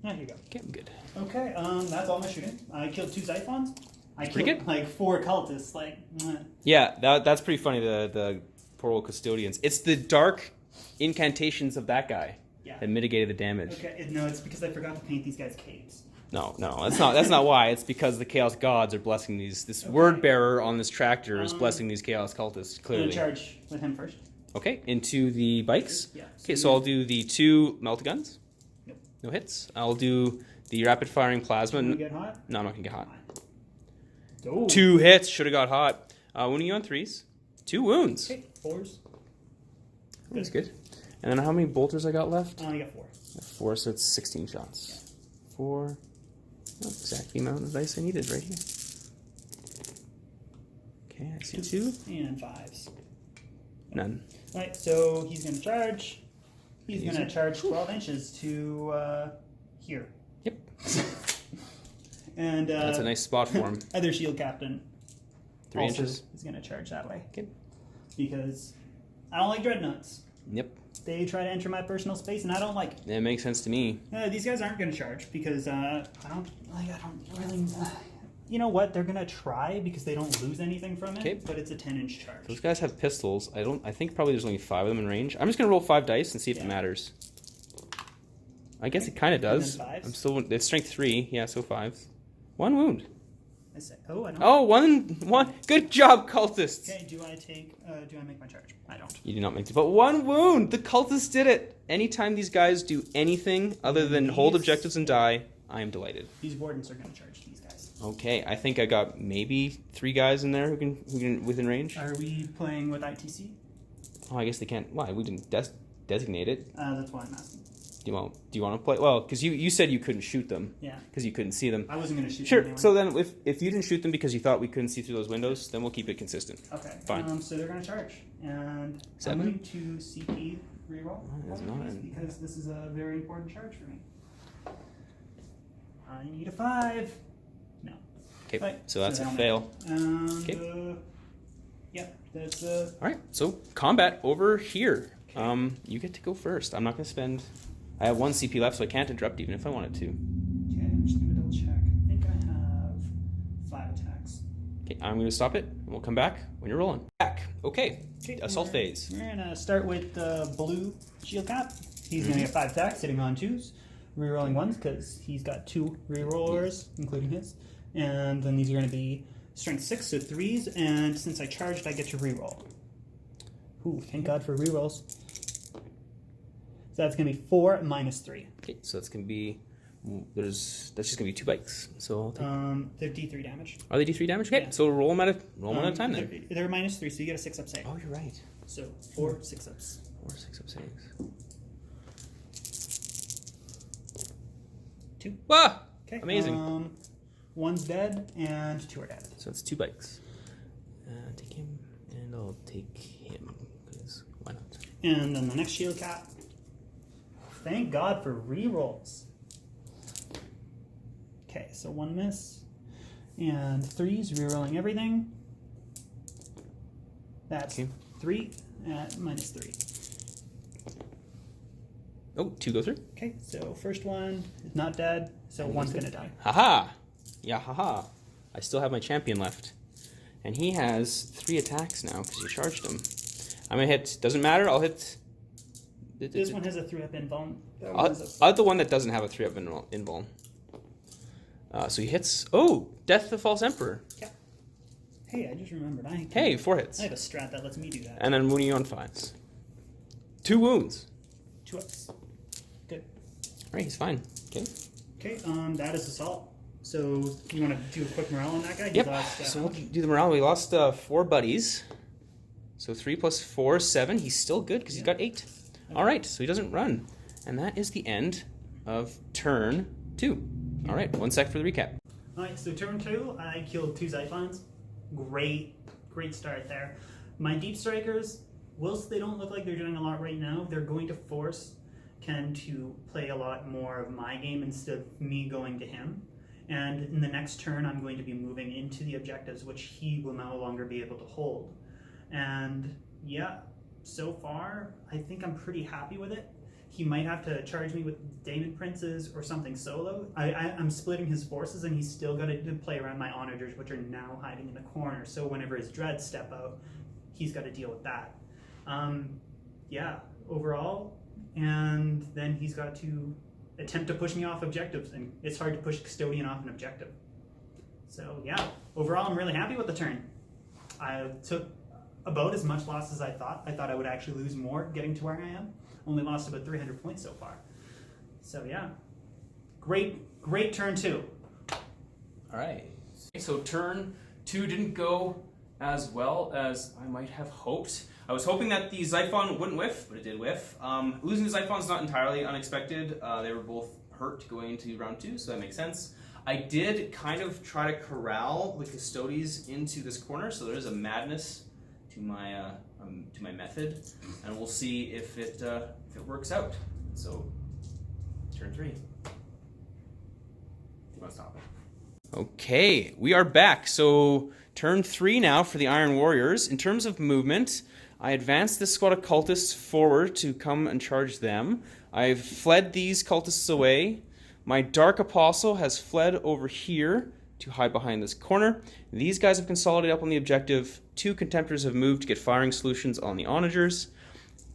There you go. Okay, I'm good. Okay, that's all my shooting. I killed 2 Xiphons. I Pretty killed good. like 4 cultists. Like, Yeah, that's pretty funny. The poor old custodians. It's the dark incantations of that guy yeah. that mitigated the damage. Okay, no, it's because I forgot to paint these guys capes. No, that's not why. It's because the chaos gods are blessing this Okay. word bearer on this tractor is blessing these chaos cultists. I'm Clearly. gonna charge with him first. Okay, into the bikes. Yeah. Okay, so I'll do the 2 melt guns. Nope. No hits. I'll do the rapid firing plasma. Can we get hot? No, I'm not gonna get hot. Oh. 2 hits. Should have got hot. Wounding you on 3s. 2 wounds. Okay, 4s. That's good. And then how many bolters I got left? I got 4. 4, so it's 16 shots. 4. Oh, exactly the amount of dice I needed right here. Okay, I see 2. And 5s. None. Right, so he's gonna charge. He's Use gonna it. charge 12 inches to here. Yep. And That's a nice spot for him. other shield captain 3 also inches. is gonna charge that way. Okay. Because I don't like dreadnoughts. Yep. They try to enter my personal space, and I don't like it. That makes sense to me. These guys aren't going to charge because I don't really. You know what? They're going to try because they don't lose anything from it. Okay. But it's a 10-inch charge. Those guys have pistols. I think probably there's only 5 of them in range. I'm just gonna roll 5 dice and see if it Yeah. matters. I guess it kind of And does. then 5s? I'm still. It's strength 3. Yeah, so 5s. 1 wound. I say, I don't. Oh, one. Good job, cultists. Okay. Do I make my charge? I don't. You did not make it, but 1 wound. The cultists did it. Anytime these guys do anything other than hold These- objectives and die, I am delighted. These wardens are going to charge these guys. Okay, I think I got maybe 3 guys in there who can within range. Are we playing with ITC? Oh, I guess they can't. Why? We didn't designate it. That's why I'm asking. Do you want to play? Well, because you said you couldn't shoot them. Yeah. Because you couldn't see them. I wasn't going to shoot Sure. them anyway. So then, if you didn't shoot them because you thought we couldn't see through those windows, then we'll keep it consistent. Okay. Fine. So they're going to charge, and 7? I'm going to CP reroll That's one of not these an- because this is a very important charge for me. I need a 5. No. Okay. Right, So that's a they'll make fail. it. And Okay. yeah, that's All right. So combat over here. You get to go first. I'm not going to spend. I have 1 CP left, so I can't interrupt even if I wanted to. okay. I'm just gonna double check. I think I have 5 attacks. Okay. I'm going to stop it, and we'll come back when you're rolling. Back. Okay. Assault phase. We're gonna start with the blue shield cap. He's gonna get 5 attacks, sitting on 2s, rerolling 1s because he's got 2 rerollers, including his. And then these are gonna be strength 6, so 3s. And since I charged, I get to reroll. Ooh, thank God for rerolls. So that's gonna be 4 minus 3. Okay. So that's going to be. That's just going to be 2 bikes. So I'll take. They're D3 damage. Are they D3 damage? Okay. Yeah. So roll them at a time then. They're minus 3, so you get a 6-up save. Oh, you're right. So 4 6-ups. 4 6-up saves. 2. Ah! Okay. Amazing. 1's dead and 2 are dead. So it's 2 bikes. Take him, and I'll take him, because why not? And then the next shield cap. Thank God for rerolls. Okay, so 1 miss. And 3s, rerolling everything. That's Okay. 3 at minus 3. Oh, 2 go through. Okay, so first one is not dead, so 1's gonna die. Haha! Yeah, haha. I still have my champion left. And he has 3 attacks now because you charged him. I'm going to hit. Doesn't matter. I'll hit. This one has a 3-up invuln. I'll hit the one that doesn't have a 3-up invuln. So he hits. Oh, Death the False Emperor. Yeah. Hey, I just remembered. Hey, 4 hits. I have a strat that lets me do that. And then wounding you on 5s. 2 wounds. 2 ups. Good. All right, he's fine. Okay. Okay, that is assault. So you want to do a quick morale on that guy? He Yep. lost, So we'll do the morale. We lost 4 buddies. So 3 plus 4 is 7. He's still good because he's got 8. Okay. All right, so he doesn't run. And that is the end of turn 2. All right, 1 sec for the recap. All right, so turn 2, I killed 2 Xiphons. Great start there. My Deep Strikers, whilst they don't look like they're doing a lot right now, they're going to force Ken to play a lot more of my game instead of me going to him. And in the next turn, I'm going to be moving into the objectives, which he will no longer be able to hold. And yeah, so far, I think I'm pretty happy with it. He might have to charge me with Daemon Princes or something solo. I'm splitting his forces, and he's still got to play around my Onagers, which are now hiding in the corner. So whenever his Dreads step out, he's got to deal with that. Yeah, overall. And then he's got to attempt to push me off objectives, and it's hard to push Custodian off an objective. So yeah, overall I'm really happy with the turn. I took about as much loss as I thought. I thought I would actually lose more getting to where I am. Only lost about 300 points so far. So yeah, great turn 2. All right. So turn 2 didn't go as well as I might have hoped. I was hoping that the Xiphon wouldn't whiff, but it did whiff. Losing the Xiphon's not entirely unexpected. They were both hurt going into round 2, so that makes sense. I did kind of try to corral the Custodes into this corner, so there is a madness to my method, and we'll see if it works out. So, turn 3. Do you want to stop it? Okay, we are back. So, turn 3 now for the Iron Warriors. In terms of movement, I advanced this squad of cultists forward to come and charge them. I've fled these cultists away. My Dark Apostle has fled over here to hide behind this corner. These guys have consolidated up on the objective. 2 Contemptors have moved to get firing solutions on the Onagers.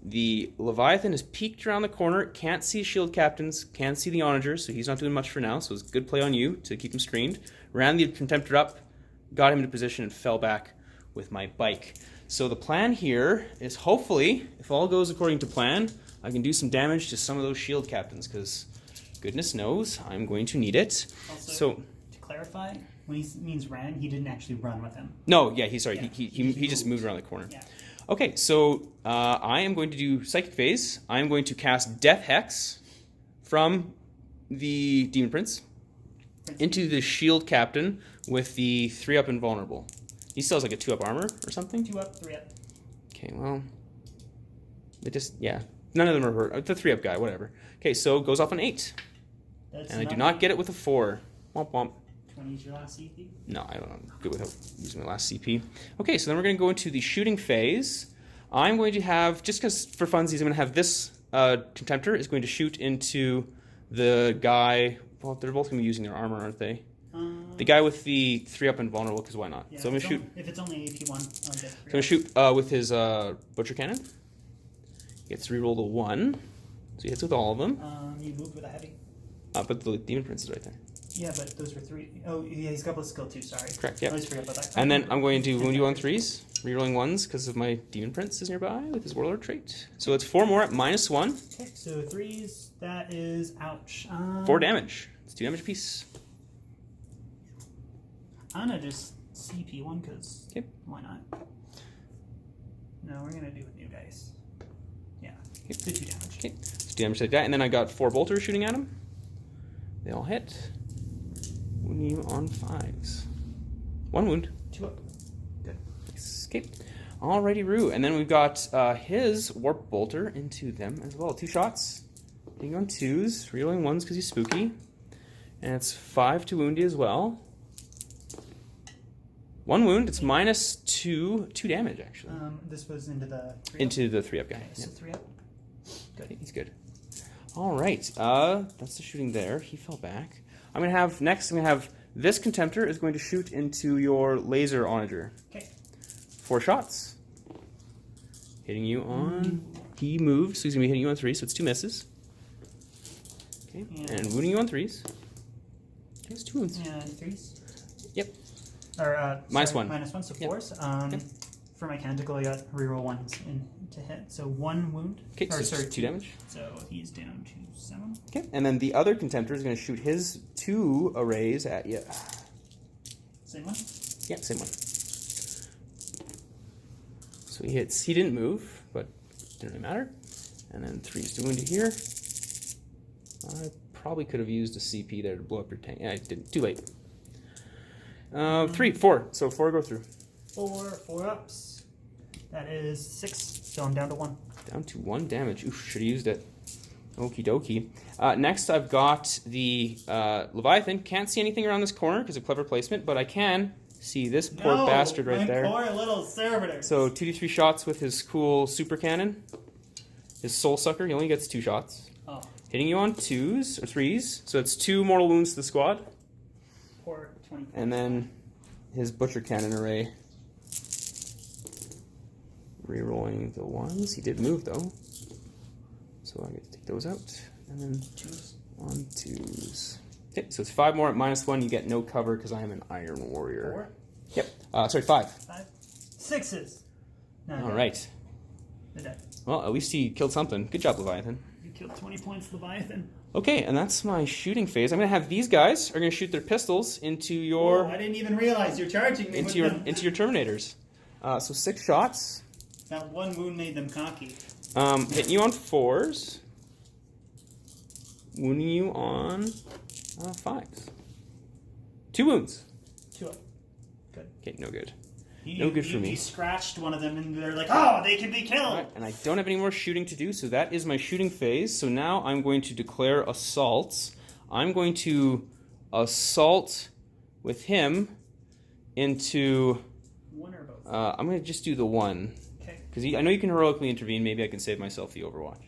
The Leviathan has peeked around the corner, can't see shield captains, can't see the Onagers, so he's not doing much for now, so it's a good play on you to keep him screened. Ran the Contemptor up, got him into position, and fell back with my bike. So the plan here is hopefully, if all goes according to plan, I can do some damage to some of those shield captains, because goodness knows I'm going to need it. Also, so to clarify, when he means ran, he didn't actually run with him. No, yeah, he just moved around the corner. Yeah. Okay, so I am going to do Psychic Phase. I am going to cast Death Hex from the Demon Prince into the Shield Captain with the 3-up Invulnerable. He still has like a 2-up armor or something? 2-up, 3-up. Okay, well, it just, yeah. None of them are hurt. The 3-up guy, whatever. Okay, so it goes off an 8. And I do not get it with a 4. Womp womp. Want to use your last CP? No, I don't. I'm good without using my last CP. Okay, so then we're going to go into the shooting phase. I'm going to have, just because for funsies, I'm going to have this Contemptor is going to shoot into the guy. Well, they're both going to be using their armor, aren't they? The guy with the 3-up Invulnerable, because why not? Yeah, so I'm going to shoot. If it's only AP1, I'll get 3. I'm going to shoot with his Butcher Cannon. He gets to reroll the 1. So he hits with all of them. You moved with a heavy. But the Demon Prince is right there. Yeah, but those were 3. Oh, yeah, he's got plus skill 2, sorry. Correct, yeah. I always forget about that. And then I'm going to wound you on 3s, rerolling 1s because of my Demon Prince is nearby with his Warlord trait. So it's 4 more at -1. Okay, so 3s, that is ouch. 4 damage. It's 2 damage apiece. I'm going to just CP1 because why not? No, we're going to do with new dice. Yeah, do 2 damage. Okay, so 2 damage like that. And then I got 4 bolters shooting at him. They all hit. Wound you on 5s. 1 wound. 2 up. Good. Escape. Alrighty, Roo. And then we've got his Warp Bolter into them as well. 2 shots. Hitting on 2s. Rerolling 1s because he's spooky. And it's 5 to wound you as well. 1 wound. It's -2 damage, actually. This was into the 3-up? Into the 3-up guy. Okay, so 3-up. Good. He's good. All right. That's the shooting there. He fell back. I'm going to have, next, I'm going to have This Contemptor is going to shoot into your laser onager. Okay. 4 shots. Hitting you on... He moved, so he's going to be hitting you on 3, so it's 2 misses. Okay, and wounding you on 3s. Okay, it's 2 wounds. And 3s? Yep. Or, minus 1. Minus 1, so Yep. 4s. Yep. For my canticle, I got reroll 1s to hit. So 1 wound. Okay, or, so sorry, 2 damage. So he's down to 7. Okay, and then the other Contemptor is going to shoot his 2 arrays at you. Same one? Yeah, same one. So he hits. He didn't move, but didn't really matter. And then 3's to wound you here. I probably could have used a CP there to blow up your tank. Yeah, I didn't. Too late. 3, 4. So 4 go through. 4 ups. That is 6. So I'm down to 1. Down to 1 damage. Oof, should have used it. Okie dokie. Next, I've got the Leviathan. Can't see anything around this corner because of clever placement, but I can see this poor bastard right there. Poor little servitor. So 2d3 shots with his cool super cannon. His soul sucker. He only gets 2 shots. Oh. Hitting you on 2s or 3s. So it's 2 mortal wounds to the squad. Poor 20. And then his butcher cannon array. Rerolling the 1s. He did move though. So I get to take those out. And then 2s. 1, 2s. Okay, so it's 5 more at -1. You get no cover because I am an Iron Warrior. 4? Yep. Sorry, 5. 5? 6s. No, All right. They're dead. Well, at least he killed something. Good job, Leviathan. You killed 20 points, Leviathan. Okay, and that's my shooting phase. I'm going to have these guys are going to shoot their pistols into your... Oh, I didn't even realize you're charging me into with your them. into your Terminators. So 6 shots. That 1 wound made them cocky. Hitting you on 4s. Wounding you on 5s. 2 wounds. 2 up. Good. Okay, no good. You, No good for me. You scratched one of them and they're like, oh, they can be killed. All right, and I don't have any more shooting to do, so that is my shooting phase. So now I'm going to declare assaults. I'm going to assault with him into... 1 or both? I'm going to just do the 1. Okay. Because I know you can heroically intervene. Maybe I can save myself the Overwatch.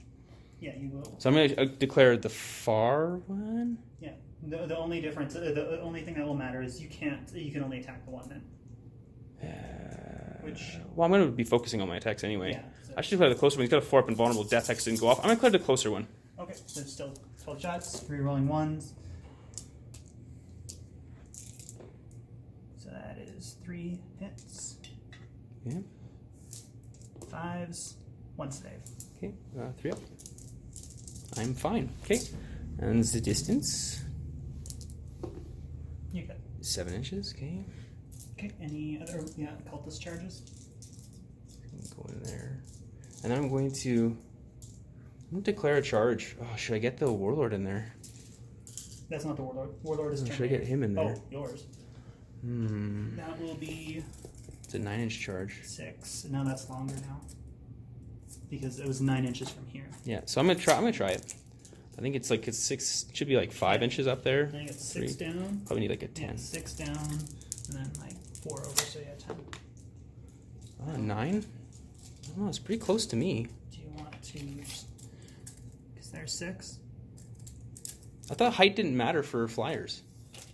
Yeah, you will. So I'm going to declare the far one. Yeah. The only difference, the only thing that will matter is you can only attack the 1 then. Which... Well, I'm going to be focusing on my attacks anyway. Yeah, so- I should declare the closer one. He's got a 4-up invulnerable. Death Hex didn't go off. I'm going to declare the closer one. Okay, so still 12 shots, 3 rolling 1s. So that is 3 hits. Yeah. 5s, 1 save. Okay, 3 up. I'm fine. Okay. And the distance? You good. 7 inches. Okay. Okay, any other cultist charges? Go in there. And then I'm going to declare a charge. Oh, should I get the Warlord in there? That's not the Warlord. Warlord is Should I get him in there? Oh, yours. Hmm. That will be It's a 9-inch charge. 6. No, that's longer now. Because it was 9 inches from here. Yeah, so I'm gonna try it. I think it's 6. Should be like 5 inches up there. I think it's 6 down. Probably need like a 10. Yeah, 6 down, and then like 4 over, so yeah, 10. 9. Oh, it's pretty close to me. Do you want to? Because there's 6. I thought height didn't matter for flyers,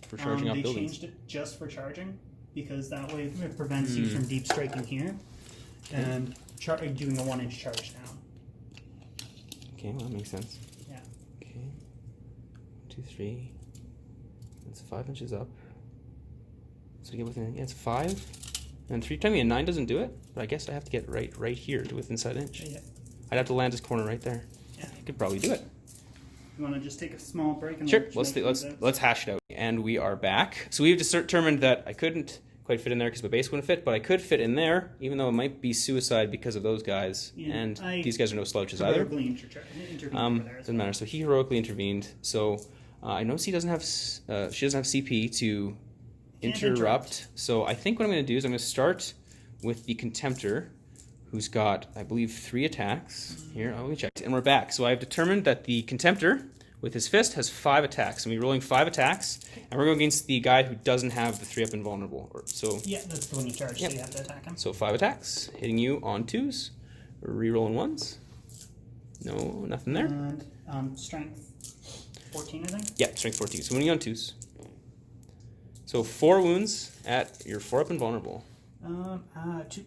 for charging off They buildings. changed it just for charging, because that way it prevents you from deep striking here, and doing a 1-inch charge down. Okay, well that makes sense. Yeah. Okay. 2, 3. That's 5 inches up. So get within. Yeah, it's 5. And 3 times a 9 doesn't do it, but I guess I have to get right here to within side inch. Yeah. I'd have to land this corner right there. Yeah. I could probably do it. You want to just take a small break and Sure. Let's hash it out. And we are back. So we've just determined that I couldn't quite fit in there because my base wouldn't fit, but I could fit in there, even though it might be suicide because of those guys. Yeah, and these guys are no slouches either. Doesn't matter. So he heroically intervened. So I notice he doesn't have. She doesn't have CP to interrupt. So I think what I'm going to do is I'm going to start with the Contemptor, who's got, I believe, 3 attacks. Here, let me check. And we're back. So I've determined that the Contemptor, with his fist, has 5 attacks. And we're rolling 5 attacks, and we're going against the guy who doesn't have the 3-up invulnerable. Yeah, that's the one you charge, so you have to attack him. So 5 attacks, hitting you on 2s, re-rolling 1s. No, nothing there. And strength 14, I think? Yeah, strength 14. So when you on 2s. So 4 wounds at your 4 up and vulnerable. 2.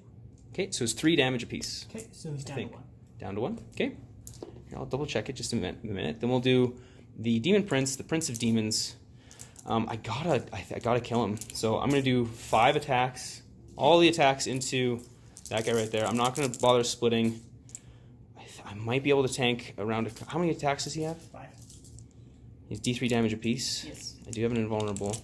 Okay, so it's 3 damage apiece. Okay, so he's down to 1. Down to 1. Okay. Here, I'll double check it just a minute. Then we'll do the Demon Prince, the Prince of Demons. I gotta kill him. So I'm gonna do 5 attacks, all the attacks into that guy right there. I'm not gonna bother splitting. I might be able to tank around. How many attacks does he have? 5. He's D3 damage apiece. Yes. I do have an invulnerable.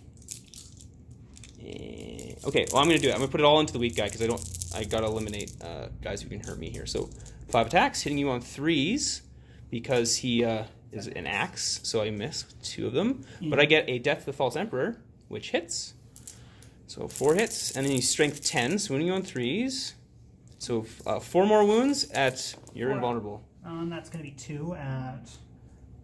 Okay, well I'm gonna do it. I'm gonna put it all into the weak guy because I gotta eliminate guys who can hurt me here. So 5 attacks, hitting you on 3s because he is an axe, so I miss 2 of them. Yeah. But I get a Death of the False Emperor, which hits. So 4 hits, and then he's strength 10, so when you on 3s. So 4 more wounds at your 4. invulnerable. That's going to be 2 at...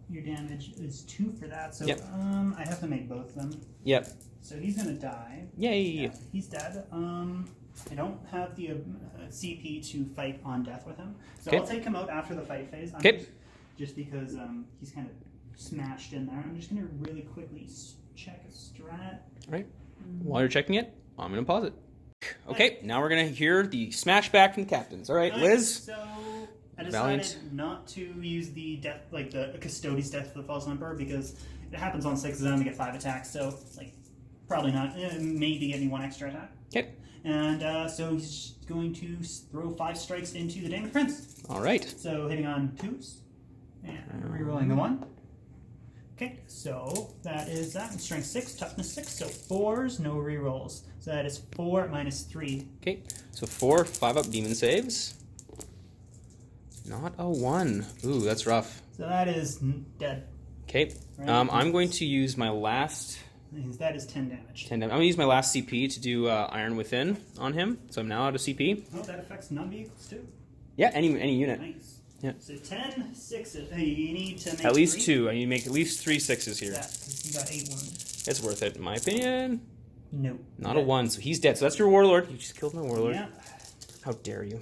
Your damage is 2 for that, so Yep. I have to make both of them. Yep. So he's going to die. Yay! Yeah, he's dead. I don't have the CP to fight on death with him, so Okay. I'll take him out after the fight phase. Okay. Just because he's kind of smashed in there. I'm just going to really quickly check a strat. All right. While you're checking it, I'm going to pause it. Okay, now we're going to hear the smash back from the captains. All right, Liz? So I decided Valiant. not to use the death, like the Custodes Death of the False Emperor, because it happens on 6 of them to get 5 attacks, so like probably not. Maybe give me 1 extra attack. Okay. And so he's going to throw 5 strikes into the Demon Prince. All right. So hitting on 2s. And rerolling the 1. Okay, so that is that. And strength 6, toughness 6, so 4s, no rerolls. So that is 4 minus 3. Okay, so 4 5-up demon saves. Not a 1. Ooh, that's rough. So that is dead. Okay, Right. I'm going to use my last... That is 10 damage. 10 damage. I'm going to use my last CP to do Iron Within on him. So I'm now out of CP. Oh, that affects non-vehicles too. Yeah, any unit. Nice. Yeah. So 10 6s. Hey, you need to make At least 3? 2. I need to make at least 3 6s here. Yeah, because you got 8 wounds. It's worth it, in my opinion. No. Not a 1, so he's dead. So that's your warlord. You just killed my warlord. Yeah. How dare you?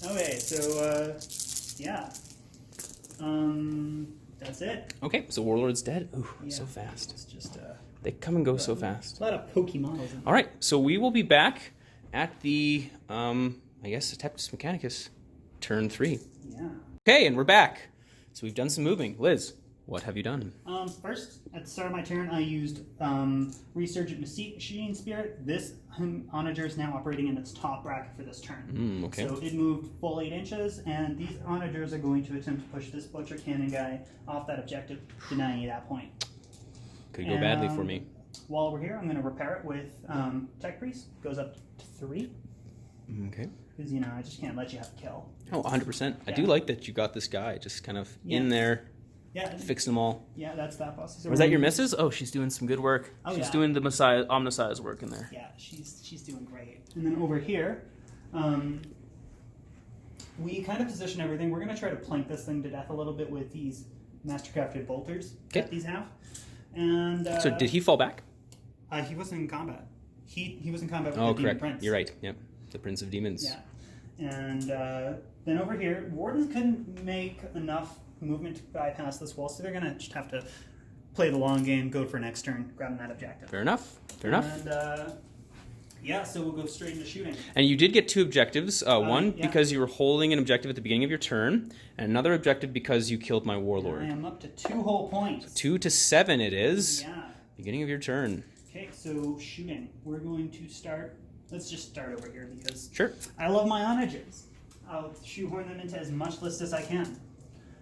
Okay, so yeah. That's it. Okay, so warlord's dead. Ooh, Yeah. so fast. It's just They come and go so fast. a lot of Pokemon. All right, so we will be back at the, I guess, Adeptus Mechanicus, turn 3. Yeah. Okay, and we're back. So we've done some moving. Liz, what have you done? First, at the start of my turn, I used Resurgent Machine Spirit. This onager is now operating in its top bracket for this turn. Okay. So it moved full 8 inches, and these onagers are going to attempt to push this Butcher Cannon guy off that objective, denying you that point. Could go badly for me. While we're here, I'm going to repair it with Tech Priest. Goes up to 3. Okay. Because, you know, I just can't let you have a kill. Oh, 100%. I do Yeah. like that you got this guy just kind of in there, Yeah. fixing them all. Yeah, that's that boss. So Was that your missus? Oh, she's doing some good work. Oh, She's yeah. doing the Messiah, Omnissiah's work in there. Yeah, she's doing great. And then over here, we kind of position everything. We're going to try to plank this thing to death a little bit with these mastercrafted bolters that these have. And So did he fall back? He wasn't in combat. He was in combat with Oh, the correct. Demon Prince. You're right. Yep. The Prince of Demons. Yeah. And then over here, Wardens couldn't make enough movement to bypass this wall, so they're going to just have to play the long game, go for next turn, grab that objective. Fair enough. Fair enough. And yeah, so we'll go straight into shooting. And you did get 2 objectives. One yeah. because you were holding an objective at the beginning of your turn, and another objective because you killed my warlord. I am up to 2 whole points. 2 to 7 it is. Yeah. Beginning of your turn. Okay, so shooting. We're going to start. Let's just start over here because Sure. I love my onagers. I'll shoehorn them into as much list as I can.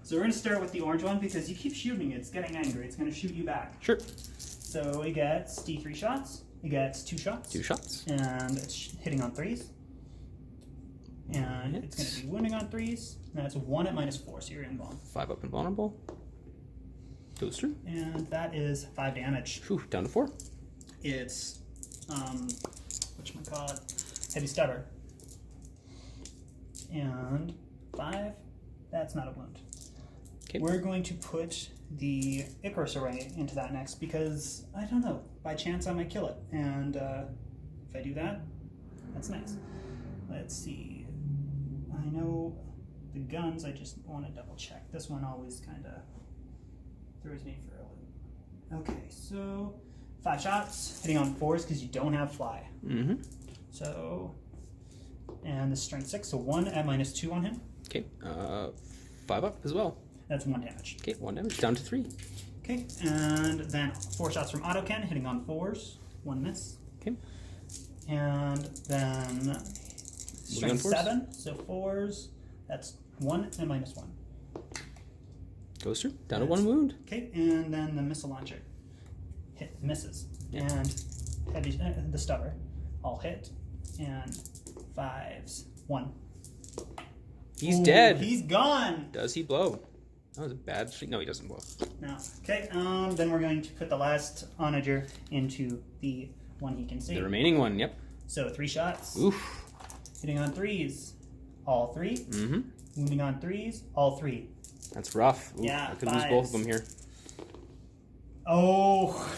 So we're going to start with the orange one because you keep shooting it. It's getting angry. It's going to shoot you back. Sure. So it gets D3 shots. It gets 2 shots. 2 shots. And it's hitting on 3s. And it's going to be wounding on 3s. And that's 1 at -4, so you're invulnerable. 5 up and vulnerable. Goes through. And that is 5 damage. Whew, down to 4. It's whatchamacallit, heavy stubber. And 5, that's not a wound. Okay. We're going to put the Icarus Array into that next because, I don't know, by chance I might kill it. And if I do that, that's nice. Let's see. I know the guns, I just want to double check. This one always kind of throws me for a loop. Okay, so 5 shots, hitting on 4s because you don't have fly. Mm-hmm. So, and the strength 6, so 1 at -2 on him. Okay, 5 up as well. That's 1 damage. Okay, 1 damage, down to 3. Okay, and then 4 shots from auto cannon, hitting on 4s, 1 miss. Okay. And then strength 4s. 7, so 4s, that's 1 and -1. Goes through, down to 1 wound. Okay, and then the missile launcher misses. Yeah. And heavy, the stubber, all hit, and 5s, 1. He's Ooh, dead. He's gone. Does he blow? That was a bad streak. No, he doesn't blow. No. Okay, then we're going to put the last onager into the one he can see. The remaining one, yep. So 3 shots. Oof. Hitting on 3s, all 3. Mm-hmm. Wounding on 3s, all 3. That's rough. Ooh, Yeah, I could lose both of 5s. them here. Oh.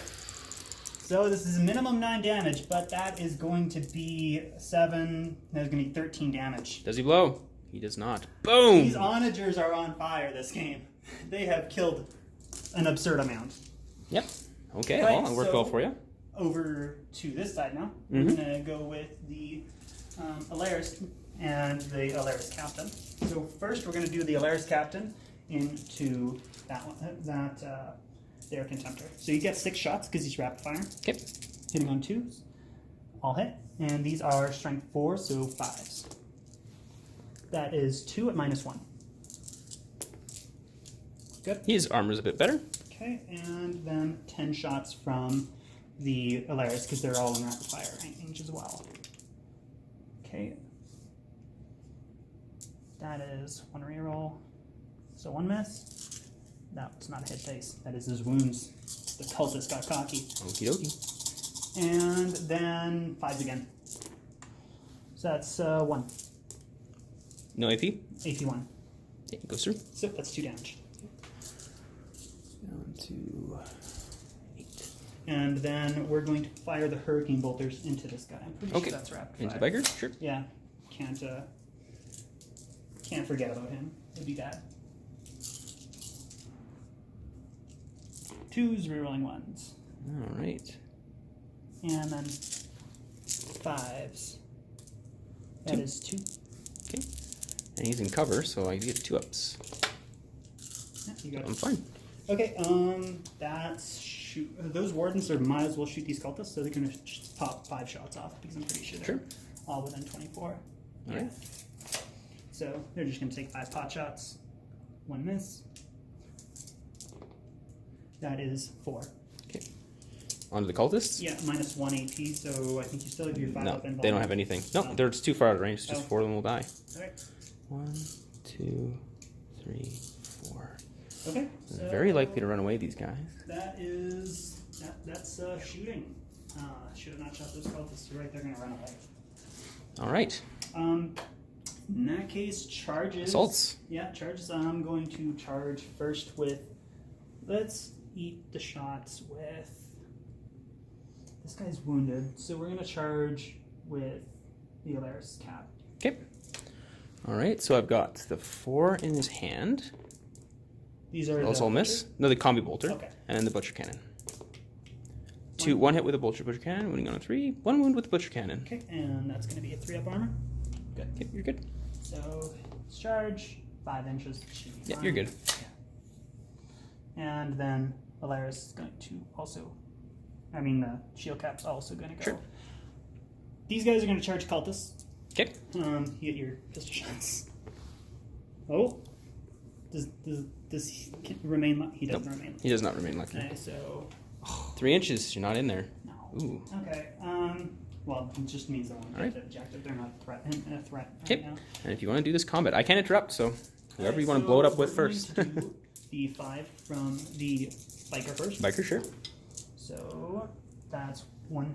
So this is minimum 9 damage, but that is going to be 7. That's going to be 13 damage. Does he blow? He does not. Boom! These onagers are on fire this game. They have killed an absurd amount. Yep. Okay, Right, well, that worked so- well for you. Over to this side now. Mhm. We're going to go with the Alaris and the Alaris Captain. So first we're going to do the Alaris Captain into that one, their Contemptor. So you get 6 shots because he's rapid fire. Okay. Hitting on 2s, all hit. And these are strength 4, so 5s. That is 2 at -1. Good. His armor's a bit better. Okay, and then 10 shots from the Alaris because they're all in rapid fire range as well. Okay. That is 1 reroll. So 1 miss. That was not a hit dice. That is his wounds. The cultist got cocky. Okie dokie. And then 5s again. So that's 1. No AP? AP 1. Yeah, goes through. So that's 2 damage. Down to 8. And then we're going to fire the hurricane bolters into this guy. I'm pretty Okay. sure that's rapid Into the fire. biker? Sure. Yeah. Can't forget about him. It'd be bad. 2s, rerolling 1s. All right. And then 5s. That 2. is 2. Okay. And he's in cover, so I get 2 ups. Yeah, you got I'm it. fine. Okay, that's shoot. Those wardens are might as well shoot these cultists, so they're gonna pop 5 shots off because I'm pretty sure they're Sure. all within 24. All right. So they're just gonna take 5 pot shots, 1 miss. That is 4. Okay. On to the cultists? Yeah, -1 AP, so I think you still have your 5 No, up and they don't have anything. No, Oh. they're too far out of range. Just Oh. 4 of them will die. Alright. 1, 2, 3, 4. Okay. So They're very likely to run away, these guys. That's shooting. Should have not shot those cultists. You're right, they're gonna run away. All right. In that case, charges. Assaults. Yeah, charges. I'm going to charge first with. Let's eat the shots with. This guy's wounded, so we're gonna charge with the Alaris cap. Okay. All right, so I've got the 4 in his hand. These are. Those the all miss. No, the combi bolter. Okay. And the butcher cannon. 1 hit with a butcher cannon, wounding on a 3. 1 wound with the butcher cannon. Okay, and that's gonna be a 3-up armor. Good. Okay, you're good. So let's charge 5 inches. Should be Yeah, fine. you're good. And then Alaris is going to also. I mean, the shield cap's also going to go. Sure. These guys are going to charge cultists. Okay. You get your pistol shots. Oh. Does he remain lucky? He doesn't Nope. remain lucky. He does not remain lucky. Okay, so. 3 inches, you're not in there. No. Ooh. Okay. Well, it just means they won't get Alright. the objective. They're not a threat right Okay. now. And if you want to do this combat, I can interrupt, so whoever you want to So blow it up with we're going first. to do the 5 from the biker first. Biker, sure. So that's 1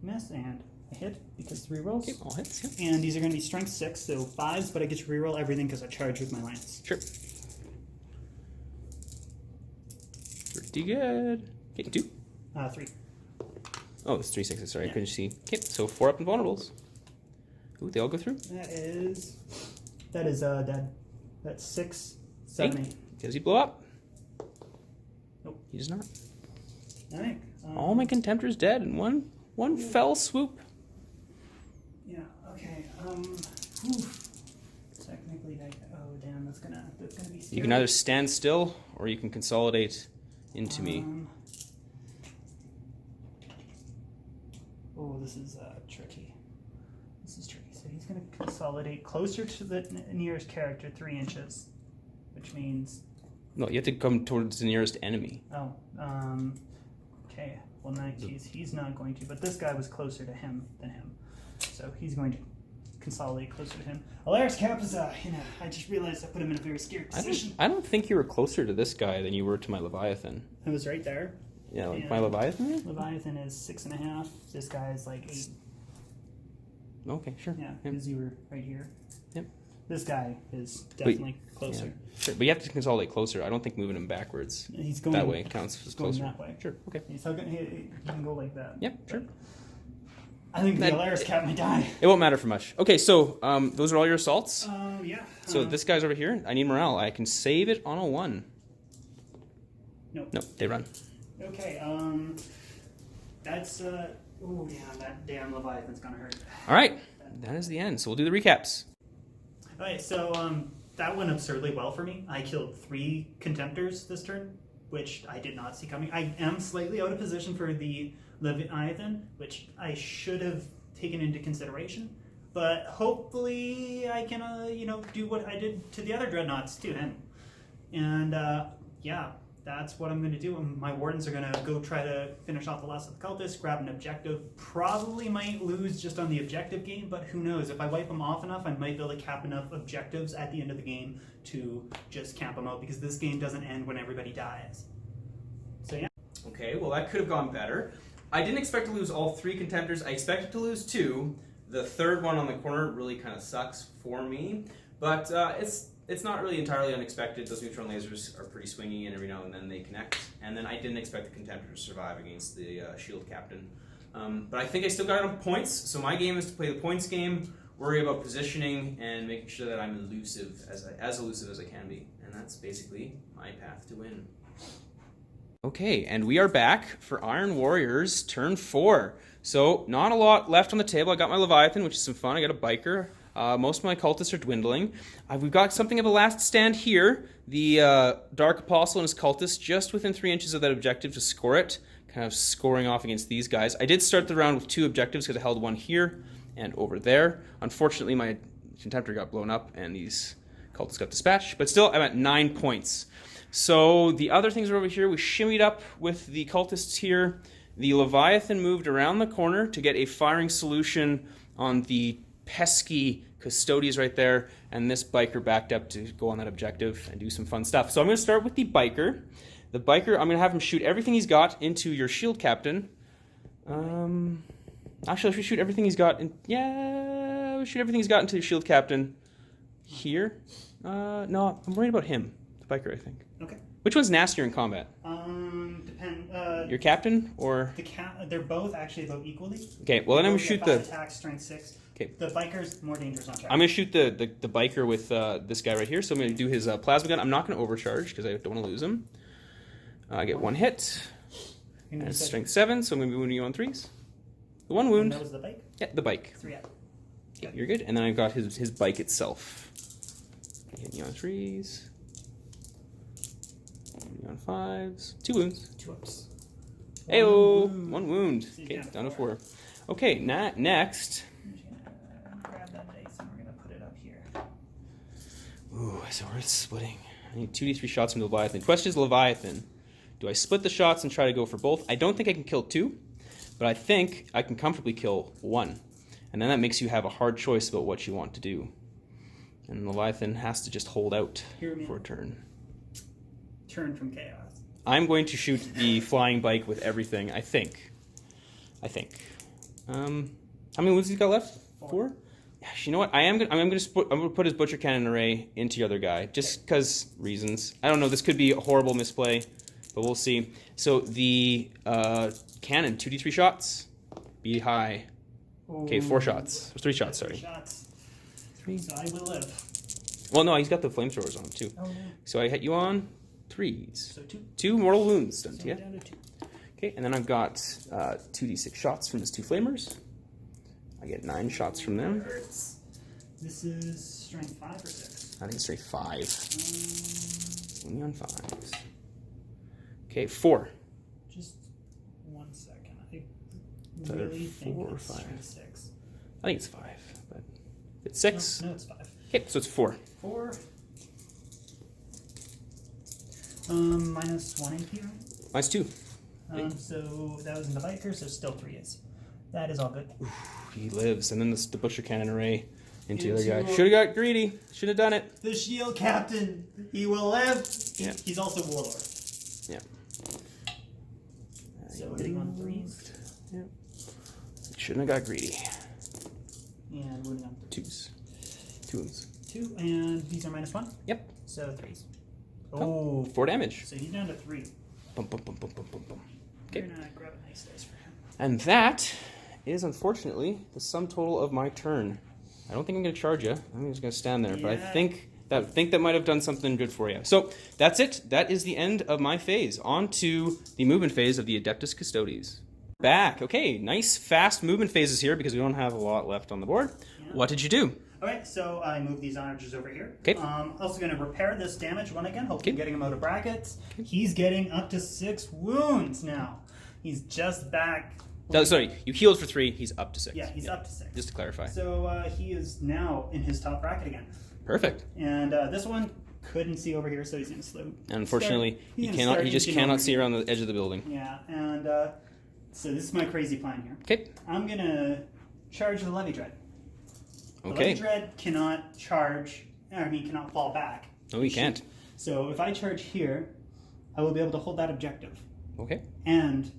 miss and a hit because 3 rolls. Okay, all hits, yeah. And these are going to be strength 6, so 5s, but I get to reroll everything because I charge with my lance. Sure. Pretty good. Okay, 2. 3. Oh, it's 3 6s, sorry, I Yeah. couldn't see. Okay, so 4 up and vulnerables. Ooh, they all go through. That is dead. That's 6, 7, 8. Does he blow up? Nope. He does not. Alright. All my Contemptors dead in one fell swoop. Yeah. Okay. Technically, oh damn, that's gonna be scary. You can either stand still or you can consolidate into me. Oh, this is tricky. This is tricky. So he's going to consolidate closer to the nearest character, 3 inches, which means... No, you have to come towards the nearest enemy. Oh, okay. Well, in that case, he's not going to, but this guy was closer to him than him. So he's going to consolidate closer to him. Alari's Cap is, I just realized I put him in a very scary position. I don't think you were closer to this guy than you were to my Leviathan. I was right there. Yeah, like my Leviathan? Leviathan is 6.5. This guy is like 8. Okay, sure. Yeah, because you were right here. Yep. This guy is definitely closer. Yeah. Sure, but you have to consolidate closer. I don't think moving him backwards He's going that way counts as going closer. that way. Sure, okay. He can go like that. Yep, sure. I think the Alaris Cat might die. It won't matter for much. Okay, so those are all your assaults? Yeah. So this guy's over here. I need morale. I can save it on a 1. Nope. Nope, they run. Okay, that's, oh yeah, that damn Leviathan's gonna hurt. Alright, that is the end. So we'll do the recaps. Okay, so, that went absurdly well for me. I killed 3 Contemptors this turn, which I did not see coming. I am slightly out of position for the Leviathan, which I should have taken into consideration. But hopefully I can, do what I did to the other Dreadnoughts to him. And, yeah. That's what I'm going to do. My Wardens are going to go try to finish off the last of the Cultists, grab an objective. Probably might lose just on the objective game, but who knows? If I wipe them off enough, I might be able to cap enough objectives at the end of the game to just camp them out, because this game doesn't end when everybody dies. So yeah. Okay, well that could have gone better. I didn't expect to lose all 3 Contemptors. I expected to lose 2. The third one on the corner really kind of sucks for me, but it's not really entirely unexpected. Those neutron lasers are pretty swingy, and every now and then they connect. And then I didn't expect the Contemptor to survive against the Shield Captain. But I think I still got enough points, so my game is to play the points game, worry about positioning, and making sure that I'm elusive, as elusive as I can be. And that's basically my path to win. Okay, and we are back for Iron Warriors turn 4. So, not a lot left on the table. I got my Leviathan, which is some fun. I got a Biker. Most of my cultists are dwindling. We've got something of a last stand here. The Dark Apostle and his cultists just within 3 inches of that objective to score it. Kind of scoring off against these guys. I did start the round with 2 objectives because I held one here and over there. Unfortunately, my Contemptor got blown up and these cultists got dispatched. But still, I'm at 9 points. So the other things are over here. We shimmied up with the cultists here. The Leviathan moved around the corner to get a firing solution on the pesky Custodes right there, and this Biker backed up to go on that objective and do some fun stuff. So I'm going to start with the Biker. The Biker, I'm going to have him shoot everything he's got into your Shield Captain. Actually, I should shoot everything he's got in... Yeah, shoot everything he's got into the Shield Captain here. No, I'm worried about him. The Biker, I think. Okay. Which one's nastier in combat? Your captain or they're both actually about equally. Okay, well then I'm gonna shoot the attack, strength 6. Okay. The Biker's more dangerous on track. I'm gonna shoot the Biker with this guy right here. So I'm gonna do his plasma gun. I'm not gonna overcharge because I don't want to lose him. I get 1 hit. And it's strength 7, so I'm gonna be wounding you on 3s. The 1 wound. And that was the bike. Yeah, the bike. 3 up. Yeah, you're good. And then I've got his bike itself. Hitting you on 3s. Hitting you on 5s. 2 wounds. 2 ups. Ayo! 1 wound. Okay, down to 4. Okay, next. I'm just gonna grab that dice and we're gonna put it up here. Ooh, so we're splitting. I need 2d3 shots from the Leviathan. Question is Leviathan. Do I split the shots and try to go for both? I don't think I can kill 2, but I think I can comfortably kill 1. And then that makes you have a hard choice about what you want to do. And Leviathan has to just hold out for a turn. Turn from chaos. I'm going to shoot the flying bike with everything, I think. How many wounds he's got left? 4? Yeah, you know what? I'm gonna put his butcher cannon array into the other guy, just because reasons. I don't know. This could be a horrible misplay, but we'll see. So the cannon, 2d3 shots, be high. Okay, 4 shots. 3 shots. Sorry. 3. So I will live. Well, no, he's got the flamethrowers on him too. Oh, no. So I hit you on 3s. So 2. 2 mortal wounds done to you. Down to 2. Okay, and then I've got 2d6 shots from his 2 flamers. I get 9 shots from them. This is strength 5 or 6? I think it's straight 5. Only on 5s. Okay, 4. Just 1 second. I So really 4 think or it's 5. strength 6. I think it's 5, but it's 6. No, it's 5. Okay, so it's 4. 4. Minus 1 AP, right? Mine's 2. So that was in the biker, so still 3 is. That is all good. He lives, and then the butcher cannon array into the Into other guy. Should have got greedy. Should have done it. The shield captain, he will live. Yeah. He's also warlord. Yeah. So hitting on 3s. Yeah. Shouldn't have got greedy. And wounding on 2s. 2 wounds. 2, and these are minus 1. Yep. So 3s. Oh, 4 damage. So he's down to 3. Bum, bum, bum, bum, bum, bum, bum. Okay. We're gonna grab a nice dice for him. And that is unfortunately the sum total of my turn. I don't think I'm going to charge you. I'm just going to stand there. But I think that might have done something good for you. So that's it. That is the end of my phase. On to the movement phase of the Adeptus Custodes. Back. Okay, nice fast movement phases here because we don't have a lot left on the board. Yeah. What did you do? Okay, so I moved these onagers over here. Okay. Also going to repair this damage one again, hopefully getting him out of brackets. Okay. He's getting up to 6 wounds now. He's just back. No, sorry, you healed for 3, he's up to 6. Yeah, he's up to 6. Just to clarify. So he is now in his top bracket again. Perfect. And this one couldn't see over here, so he's going to slow. Unfortunately, he just cannot see around the edge of the building. Yeah, and so this is my crazy plan here. Okay. I'm going to charge the Levy Dread. The Okay. Levy Dread cannot cannot fall back. No, he can't. So if I charge here, I will be able to hold that objective. Okay. And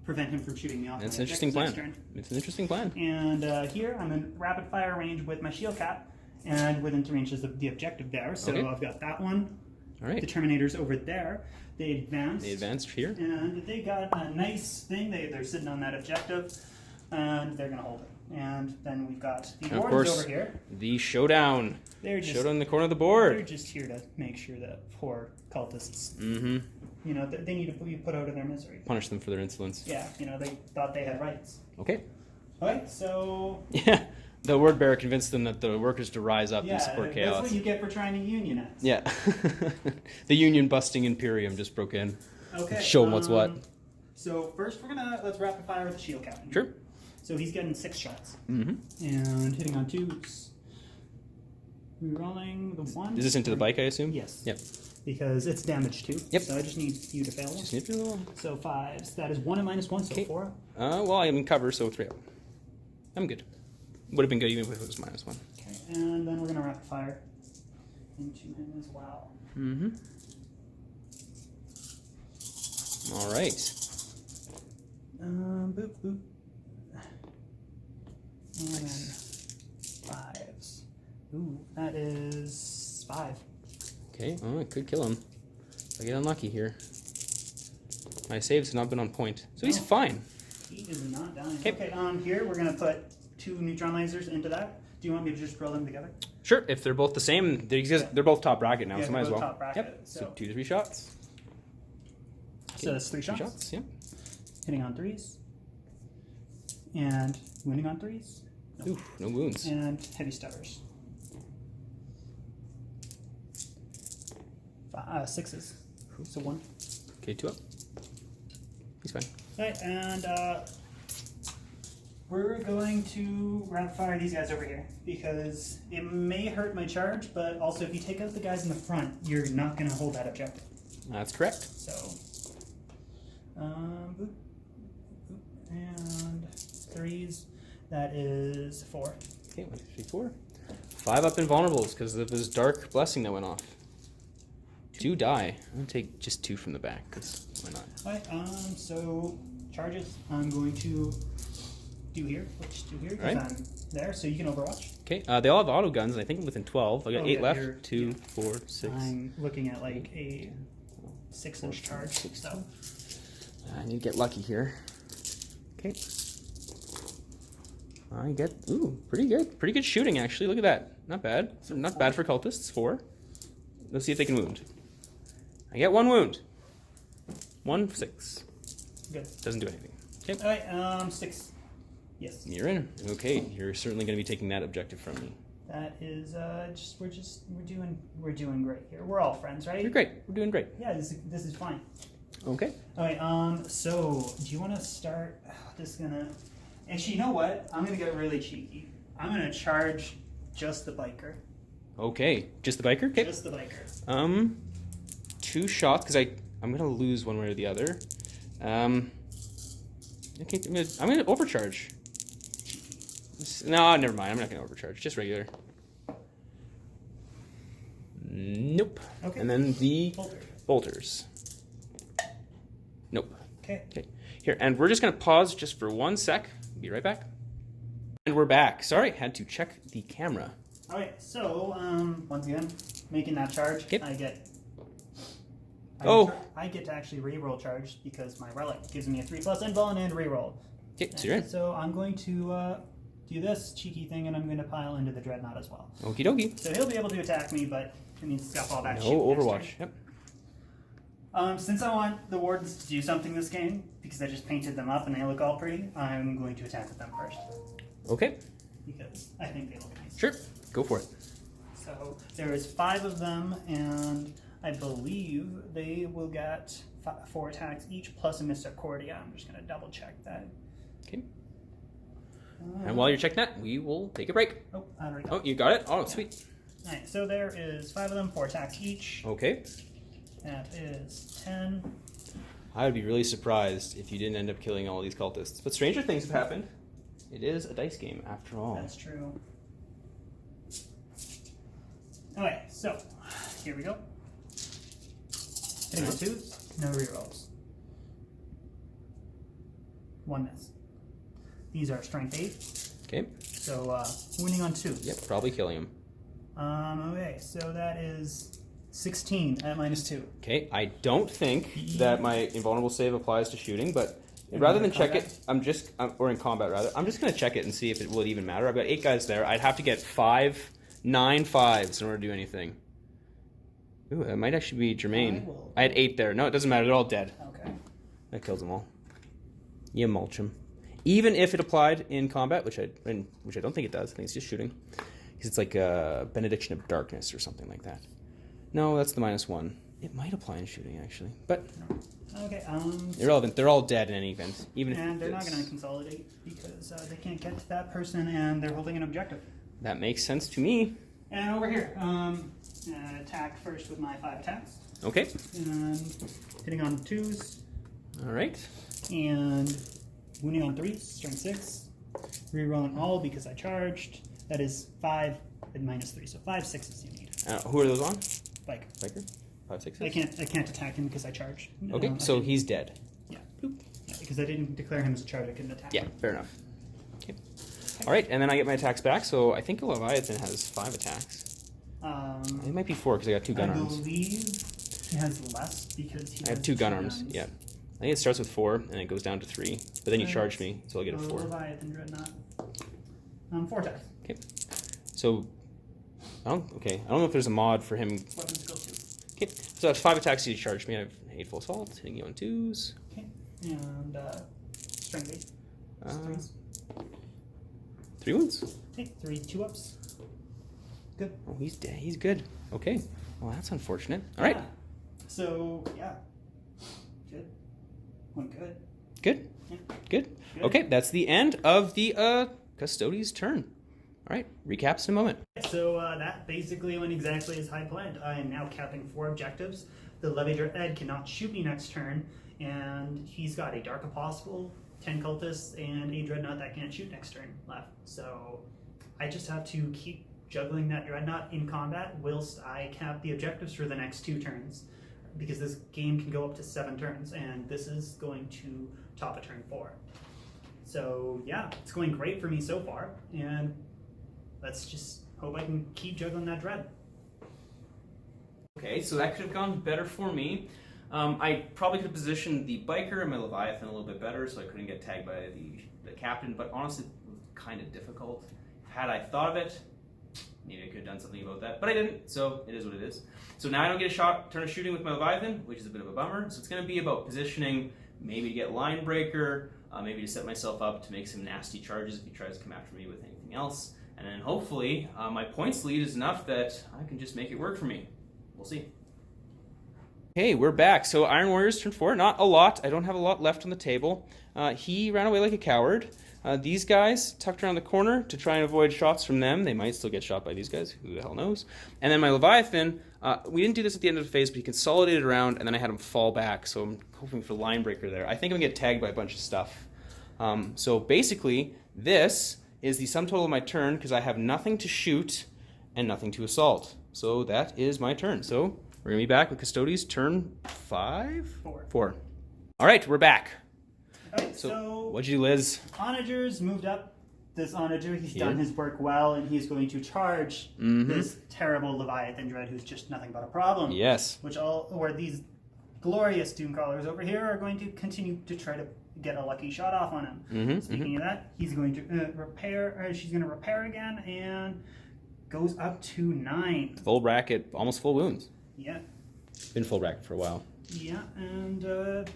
prevent him from shooting me off. That's an interesting plan. It's an interesting plan. And here I'm in rapid fire range with my shield cap, and within 3 inches of the objective there. So Okay. I've got that one. All right. The Terminator's over there. They advanced. They advanced here. And they got a nice thing. They're sitting on that objective, and they're going to hold it. And then we've got the Wardens over here. The showdown. Showdown in the corner of the board. They're just here to make sure that poor cultists, Mm-hmm. you know, they need to be put out of their misery. Punish them for their insolence. Yeah, you know, they thought they had rights. Okay. Okay, so... Yeah, the word bearer convinced them that the workers to rise up and support chaos. That's what you get for trying to unionize. Yeah. The union busting Imperium just broke in. Okay. Show them what's what. So first let's rapid fire with the shield captain. Sure. So he's getting 6 shots. Mm-hmm. And hitting on 2s. Rerolling the 1. Is this into the bike, I assume? Yes. Yep. Because it's damage 2. Yep. So I just need you to fail one. Just need to... So 5s. That is 1 and minus 1, so Okay. 4. Well, I'm in cover, so 3 up. I'm good. Would have been good even if it was minus 1. Okay, and then we're going to rapid fire into him as well. Mm-hmm. All right. Boop, boop. And then 5s. Ooh, that is 5. Okay, well, I could kill him. If I get unlucky here. My saves have not been on point. So he's fine. He is not dying. Okay, here we're going to put 2 neutron lasers into that. Do you want me to just drill them together? Sure, if they're both the same, they're both top bracket now, Yeah, so might as they're well. both top bracket, Yep, so- so 2 to 3 shots. So that's 3 shots. Yeah. Hitting on 3s. And wounding on 3s. Ooh, no wounds. And heavy stutters. 6s. So 1. Okay, 2 up. He's fine. Okay, and we're going to rapid fire these guys over here because it may hurt my charge, but also if you take out the guys in the front, you're not going to hold that objective. That's correct. So, boop, boop, and 3s. That is 4. Okay, 1, 2, 3, 4. 5 up invulnerables because of his dark blessing that went off. 2 die. I'm going to take just 2 from the back because why not? Alright, so charges I'm going to do here. Let's do here because Right. I'm there, so you can overwatch. Okay, they all have auto guns, and I think I'm within 12. I got 8 yeah, left. 2, 4, 6. I'm looking at like a 6-inch charge. So I need to get lucky here. Okay. I get, pretty good. Pretty good shooting, actually. Look at that. Not bad. Not bad for cultists. 4. Let's see if they can wound. I get 1 wound. 1, 6. Good. Doesn't do anything. Okay. All right, 6. Yes. You're in. Okay, you're certainly going to be taking that objective from me. That is we're doing great here. We're all friends, right? You're great. We're doing great. Yeah, this is fine. Okay. All right. So do you want to start? Just gonna. Actually, you know what? I'm gonna get really cheeky. I'm gonna charge just the biker. Okay, just the biker. Okay. Just the biker. 2 shots because I'm gonna lose one way or the other. Okay, I'm gonna overcharge. No, never mind. I'm not gonna overcharge. Just regular. Nope. Okay. And then the bolters. Nope. Okay. Okay. Here, and we're just gonna pause just for 1 sec. Be right back. And we're back. Sorry, had to check the camera. All right. So once again, making that charge, Okay. I get to actually re-roll charge because my relic gives me a 3+ invuln and re-roll. Okay, so you're in. So I'm going to do this cheeky thing, and I'm going to pile into the Dreadnought as well. Okie dokie. So he'll be able to attack me, but it means it's got fallback. No shoot next Overwatch. turn. Yep. Since I want the wardens to do something this game, because I just painted them up and they look all pretty, I'm going to attack with them first. Okay. Because I think they look nice. Sure. Go for it. So there is 5 of them, and I believe they will get 4 attacks each plus a Misericordia. I'm just going to double check that. Okay. And while you're checking that, we will take a break. Oh, I already got it. Oh, you got it? Oh, sweet. All right, so there is 5 of them, 4 attacks each. Okay. That is 10. I would be really surprised if you didn't end up killing all these cultists. But stranger things have happened. It is a dice game, after all. That's true. Okay, so here we go. Hitting on 2s, no rerolls. 1 miss. These are strength 8. Okay. So wounding on 2. Yep, probably killing him. Okay, so that is 16 at -2. Okay, I don't think that my invulnerable save applies to shooting, but In rather than check combat? it, or in combat rather, I'm just going to check it and see if it would even matter. I've got 8 guys there. I'd have to get 9 5s in order to do anything. Ooh, it might actually be germane. I had 8 there. No, it doesn't matter. They're all dead. Okay. That kills them all. You mulch them. Even if it applied in combat, which I don't think it does. I think it's just shooting. Because it's like a Benediction of Darkness or something like that. No, that's the -1. It might apply in shooting, actually. But Okay. irrelevant. They're all dead in any event. Even And if they're not going to consolidate because they can't get to that person, and they're holding an objective. That makes sense to me. And over here, attack first with my 5 attacks. Okay. And hitting on 2s. All right. And wounding on 3s, strength 6. Rerolling all because I charged. That is 5 and -3, so 5 6s you need. Who are those on? Biker. 5 6. I can't attack him because I charged. Okay, so he's dead. Yeah. Yeah, because I didn't declare him as a charge, I couldn't attack Yeah, him. fair enough. Okay. All right, and then I get my attacks back. So I think Leviathan has 5 attacks. It might be 4 because I got 2 gun arms. I believe he has less because he I have 2 gun arms. Yeah. I think it starts with 4 and it goes down to 3. But then you charge me, so I'll get a 4. Leviathan Dreadnought. 4 attacks. Okay. So, I don't know if there's a mod for him. Weapon skill 2. Okay. So that's 5 attacks. You charge me. I have Hateful Assault, hitting you on 2s. Okay. And strength 8. 3s. 3 wounds. Okay, 3 2-ups. Good. Oh, he's dead. He's good. Okay. Well, that's unfortunate. All right. Yeah. So, yeah. Good. One good. Good. Yeah. Good. Okay, that's the end of the Custodes' turn. All right, recaps in a moment. So that basically went exactly as I planned. I am now capping 4 objectives. The Leviator Ed cannot shoot me next turn, and he's got a Dark Apostle, 10 cultists, and a Dreadnought that can't shoot next turn left. So I just have to keep juggling that Dreadnought in combat whilst I cap the objectives for the next 2 turns. Because this game can go up to 7 turns, and this is going to top a turn 4. So yeah, it's going great for me so far, and let's just hope I can keep juggling that dread. Okay, so that could have gone better for me. I probably could have positioned the biker and my Leviathan a little bit better so I couldn't get tagged by the captain, but honestly, it was kind of difficult. Had I thought of it, maybe I could have done something about that, but I didn't, so it is what it is. So now I don't get a turn of shooting with my Leviathan, which is a bit of a bummer, so it's going to be about positioning maybe to get line breaker, maybe to set myself up to make some nasty charges if he tries to come after me with anything else. And then hopefully my points lead is enough that I can just make it work for me. We'll see. Hey, we're back. So Iron Warriors turn 4. Not a lot. I don't have a lot left on the table. He ran away like a coward. These guys tucked around the corner to try and avoid shots from them. They might still get shot by these guys. Who the hell knows? And then my Leviathan, we didn't do this at the end of the phase, but he consolidated around, and then I had him fall back. So I'm hoping for line breaker there. I think I'm going to get tagged by a bunch of stuff. So basically, this is the sum total of my turn because I have nothing to shoot and nothing to assault. So that is my turn. So we're going to be back with Custodes turn 5? 4. All right, we're back. All right, so what'd you do, Liz? Onager's moved up. This Onager, he's done his work well, and he's going to charge this terrible Leviathan Dread who's just nothing but a problem. Yes. Where these glorious Doomcrawlers over here are going to continue to try to get a lucky shot off on him. Speaking of that, he's going to repair, she's going to repair again, and goes up to 9. Full bracket, almost full wounds. Yeah. Been full bracket for a while. Yeah, and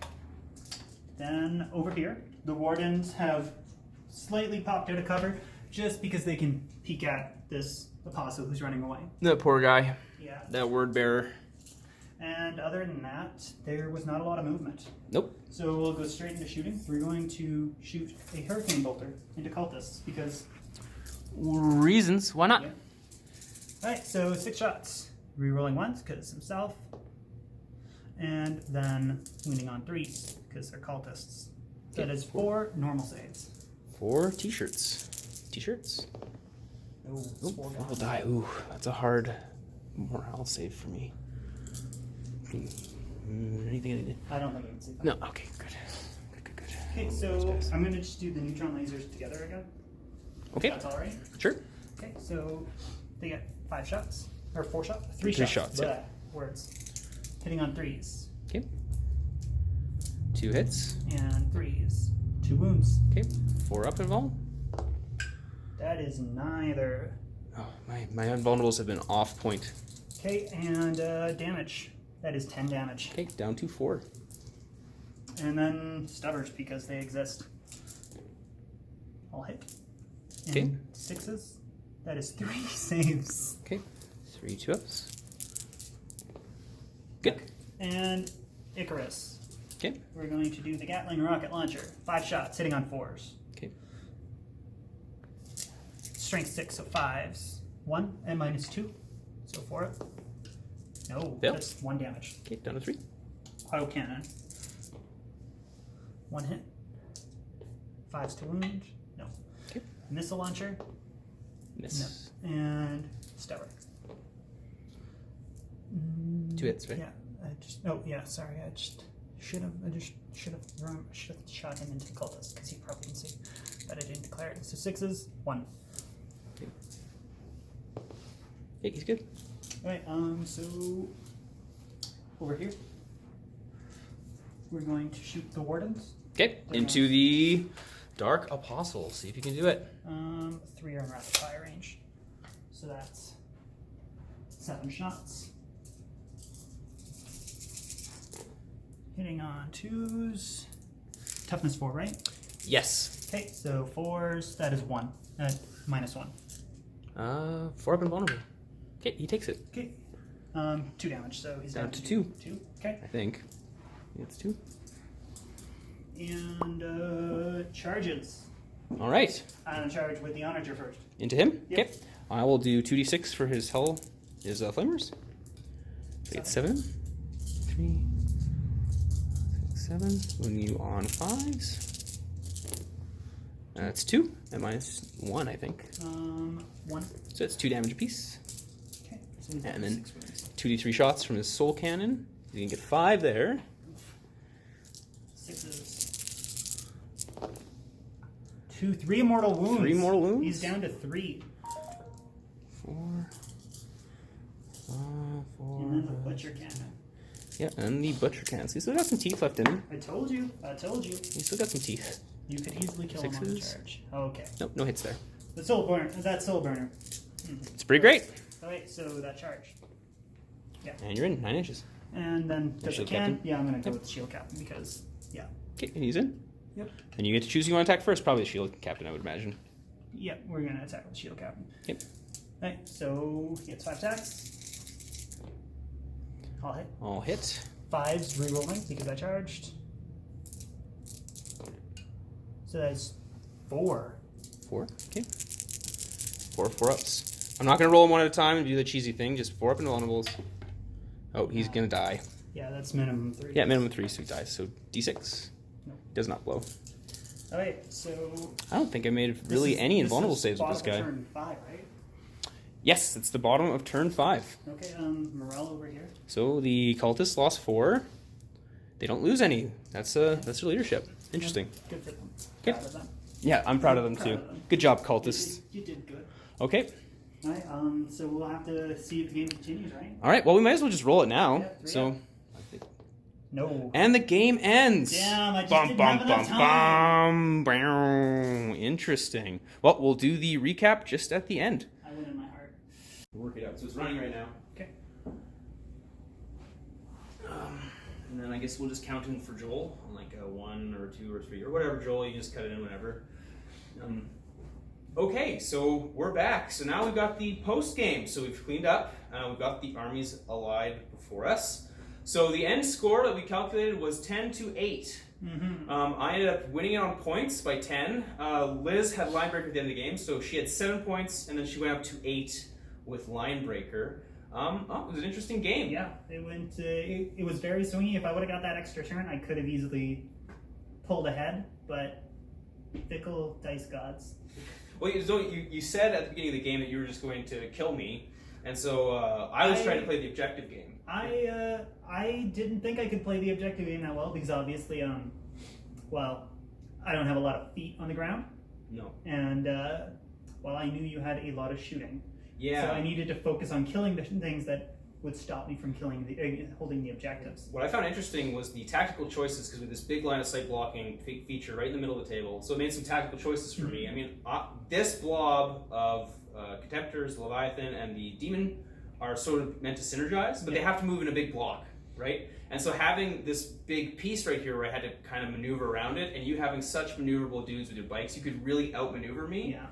then over here, the Wardens have slightly popped out of cover just because they can peek at this Apostle who's running away. That poor guy. Yeah. That word bearer. And other than that, there was not a lot of movement. Nope. So we'll go straight into shooting. We're going to shoot a Hurricane Bolter into Cultists because... reasons. Why not? Yeah. Alright, so 6 shots. Rerolling once because himself. And then winning on 3s because they're Cultists. That is 4 normal saves. 4 t-shirts. T-shirts? Oh, I'll die. Ooh, that's a hard morale save for me. Anything I need to... I don't think I can see that. No, okay, good. Good. Okay, so I'm going to just do the neutron lasers together again. Okay. That's all right? Sure. Okay, so they get 5 shots. Or 4 shots? 3 3 shots. shots, yeah. Words. Hitting on 3s. Okay. 2 hits. And 3s. 2 wounds. Okay. 4 up invul. That is neither. Oh, my invulnerables have been off point. Okay, and damage. That is 10 damage. Okay, down to 4. And then stubbers because they exist. All hit. Okay. And 6s. That is 3 saves. Okay. 3 2-ups. Good. And Icarus. Okay. We're going to do the Gatling rocket launcher. 5 shots, hitting on 4s. Okay. Strength 6, so 5s. 1 and minus 2. So 4 up. No, Fail. that's 1 damage. Okay, down to 3. Auto cannon. 1 hit. 5s to wound. No. Okay. Missile launcher. Miss. No. And stubber. 2 hits, right? Yeah. Sorry. I should have shot him into the cultist because he probably didn't see that I didn't declare it. So 6s, 1. Okay. Yeah, he's good. Alright, so over here we're going to shoot the Wardens. Okay, into the Dark Apostle. See if you can do it. 3 are in rapid fire range. So that's 7 shots. Hitting on 2s. Toughness 4, right? Yes. Okay, so 4s, that is 1. Minus 1. 4 up and vulnerable. Okay, he takes it. Okay. 2 damage, so he's down to 2. 2, okay. I think. It's 2. And charges. All right. I'm in charge with the Onager first. Into him? Yep. Okay. I will do 2d6 for his flamers. Get 7. 3, 6, 7. When you on 5s. That's 2. And minus 1, I think. 1. So it's 2 damage apiece. Okay. So he's And at then 6 wounds. 2d3 shots from his soul cannon. You can get 5 there. 6s. 3 mortal wounds. 3 mortal wounds? He's down to 3. 4. 4. And then the butcher cannon. Yeah, and the butcher cannon. So he's still got some teeth left in him. I told you. He's still got some teeth. You could easily kill him on the 6s. charge. Okay. Nope, no hits there. The soul burner. That soul burner. It's pretty great. Alright, so that charge. Yeah. And you're in 9 inches. And then the shield can. captain? Yeah, I'm gonna go with the shield captain because Okay, and he's in. Yep. And you get to choose who you want to attack first. Probably the shield captain, I would imagine. Yep, we're going to attack with the shield captain. Yep. Alright, so he gets 5 attacks. I'll hit. I'll hit. 5's rerolling because I charged. So that's 4. 4. Okay. 4 ups. I'm not going to roll them one at a time and do the cheesy thing. Just 4 up invulnerables. Oh, he's going to die. Yeah, that's minimum 3. Yeah, minimum 3, so he dies. So D6. Nope. Does not blow. Alright, so... I don't think I made really any invulnerable saves with this guy. Turn 5, right? Yes, it's the bottom of turn 5. Okay, morale over here. So the cultists lost 4. They don't lose any. That's their leadership. Interesting. Good for them. Okay. Proud of them. Yeah, I'm proud of them too. Good job, cultists. You did good. Okay. Alright, so we'll have to see if the game continues, right? All right. Well, we might as well just roll it now. Yeah, 3 so. up. No. And the game ends. Damn, I just didn't have enough time. Bum. Interesting. Well, we'll do the recap just at the end. I win in my heart. Work it out. So it's running right now. Okay. And then I guess we'll just count in for Joel on like a 1 or 2 or 3 or whatever. Joel, you just cut it in whenever. Okay, so we're back. So now we've got the post game. So we've cleaned up. We've got the armies allied before us. So the end score that we calculated was 10-8. Mm-hmm. I ended up winning it on points by 10. Liz had line breaker at the end of the game, so she had 7 points, and then she went up to 8 with line breaker. It was an interesting game. Yeah, it went. It was very swingy. If I would have got that extra turn, I could have easily pulled ahead. But fickle dice gods. Well, you said at the beginning of the game that you were just going to kill me, and so I was trying to play the objective game. I didn't think I could play the objective game that well because obviously, well, I don't have a lot of feet on the ground. No. And well, I knew you had a lot of shooting. Yeah. So I needed to focus on killing the things that would stop me from killing holding the objectives. What I found interesting was the tactical choices, because we had this big line of sight blocking feature right in the middle of the table. So it made some tactical choices for me. I mean, this blob of Contemptors, the Leviathan, and the Demon are sort of meant to synergize, but they have to move in a big block, right? And so having this big piece right here where I had to kind of maneuver around it, and you having such maneuverable dudes with your bikes, you could really outmaneuver me. Yeah.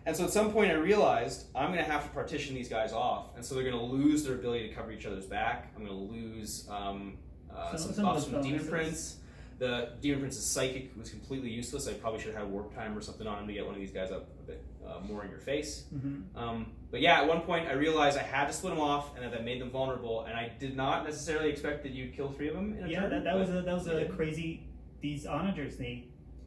And so at some point I realized I'm going to have to partition these guys off, and so they're going to lose their ability to cover each other's back. I'm going to lose some buffs from the Demon Prince. The Demon Prince's psychic was completely useless. I probably should have had warp time or something on him to get one of these guys up a bit more in your face. Mm-hmm. But yeah, at one point I realized I had to split them off, and that made them vulnerable. And I did not necessarily expect that you'd kill 3 of them in a turn. that was a crazy. These onagers,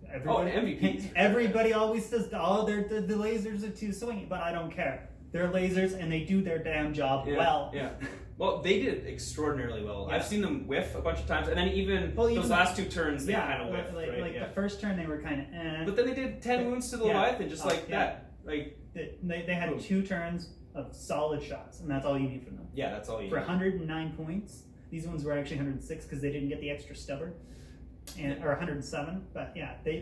everybody, MVPs. Everybody always says, "Oh, the lasers are too swingy," but I don't care. They're lasers, and they do their damn job well. Yeah. Well, they did extraordinarily well. Yeah. I've seen them whiff a bunch of times, and then even those last 2 turns, they kind of whiffed. Like the first turn, they were kind of. But then they did 10 wounds to the Leviathan, just like that. Like they had boom. 2 turns of solid shots, and that's all you need from them. Yeah, that's all you need. For 109 points. These ones were actually 106 because they didn't get the extra stubber, or 107. But yeah, they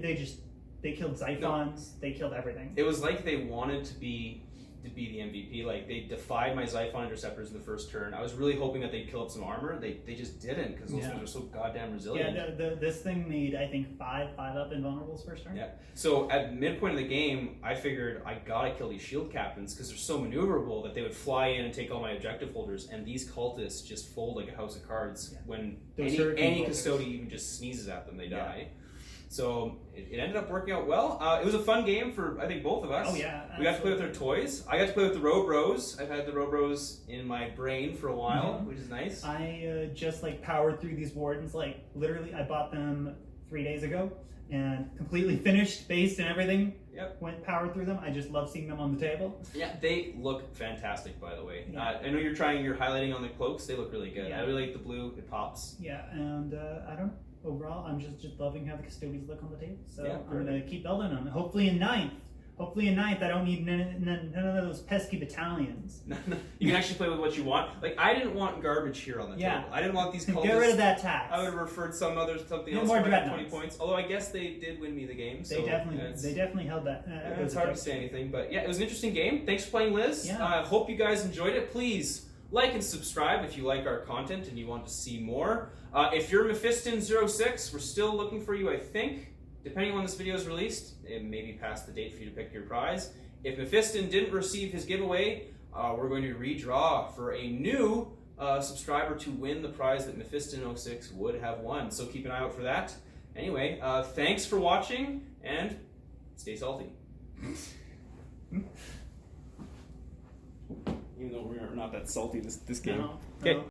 killed Xiphons. They killed everything. It was like they wanted to be the MVP. Like, they defied my Xiphon Interceptors in the first turn. I was really hoping that they'd kill up some armor. They just didn't, because those things are so goddamn resilient. Yeah, this thing made, I think, 5 up invulnerables first turn. Yeah. So at midpoint of the game, I figured I gotta kill these shield captains because they're so maneuverable that they would fly in and take all my objective holders, and these cultists just fold like a house of cards when any custodian even just sneezes at them, they die. So it ended up working out well. It was a fun game for, I think, both of us. Oh, yeah. We got to play with their toys. I got to play with the Robros. I've had the Robros in my brain for a while, which is nice. I just powered through these wardens. Literally, I bought them 3 days ago and completely finished, based and everything. Yep. Powered through them. I just love seeing them on the table. Yeah, they look fantastic, by the way. Yeah. I know you're highlighting on the cloaks. They look really good. Yeah. I really like the blue. It pops. Yeah, and I don't know. Overall, I'm just loving how the Custodes look on the table. So yeah, I'm going to keep building them. Hopefully in 9th, I don't need none of those pesky battalions. You can actually play with what you want. I didn't want garbage here on the table. I didn't want these cultists. Get rid of that tax. I would have referred something else for 20 points. Although I guess they did win me the game. So they definitely held that. It's hard to say anything, but yeah, it was an interesting game. Thanks for playing, Liz. Yeah. Hope you guys enjoyed it. Please Like and subscribe if you like our content and you want to see more. If you're Mephiston06, we're still looking for you, I think. Depending on when this video is released, it may be past the date for you to pick your prize. If Mephiston didn't receive his giveaway, we're going to redraw for a new subscriber to win the prize that Mephiston06 would have won. So keep an eye out for that. Anyway, thanks for watching, and stay salty. Even though we're not that salty this game. No, Okay. no.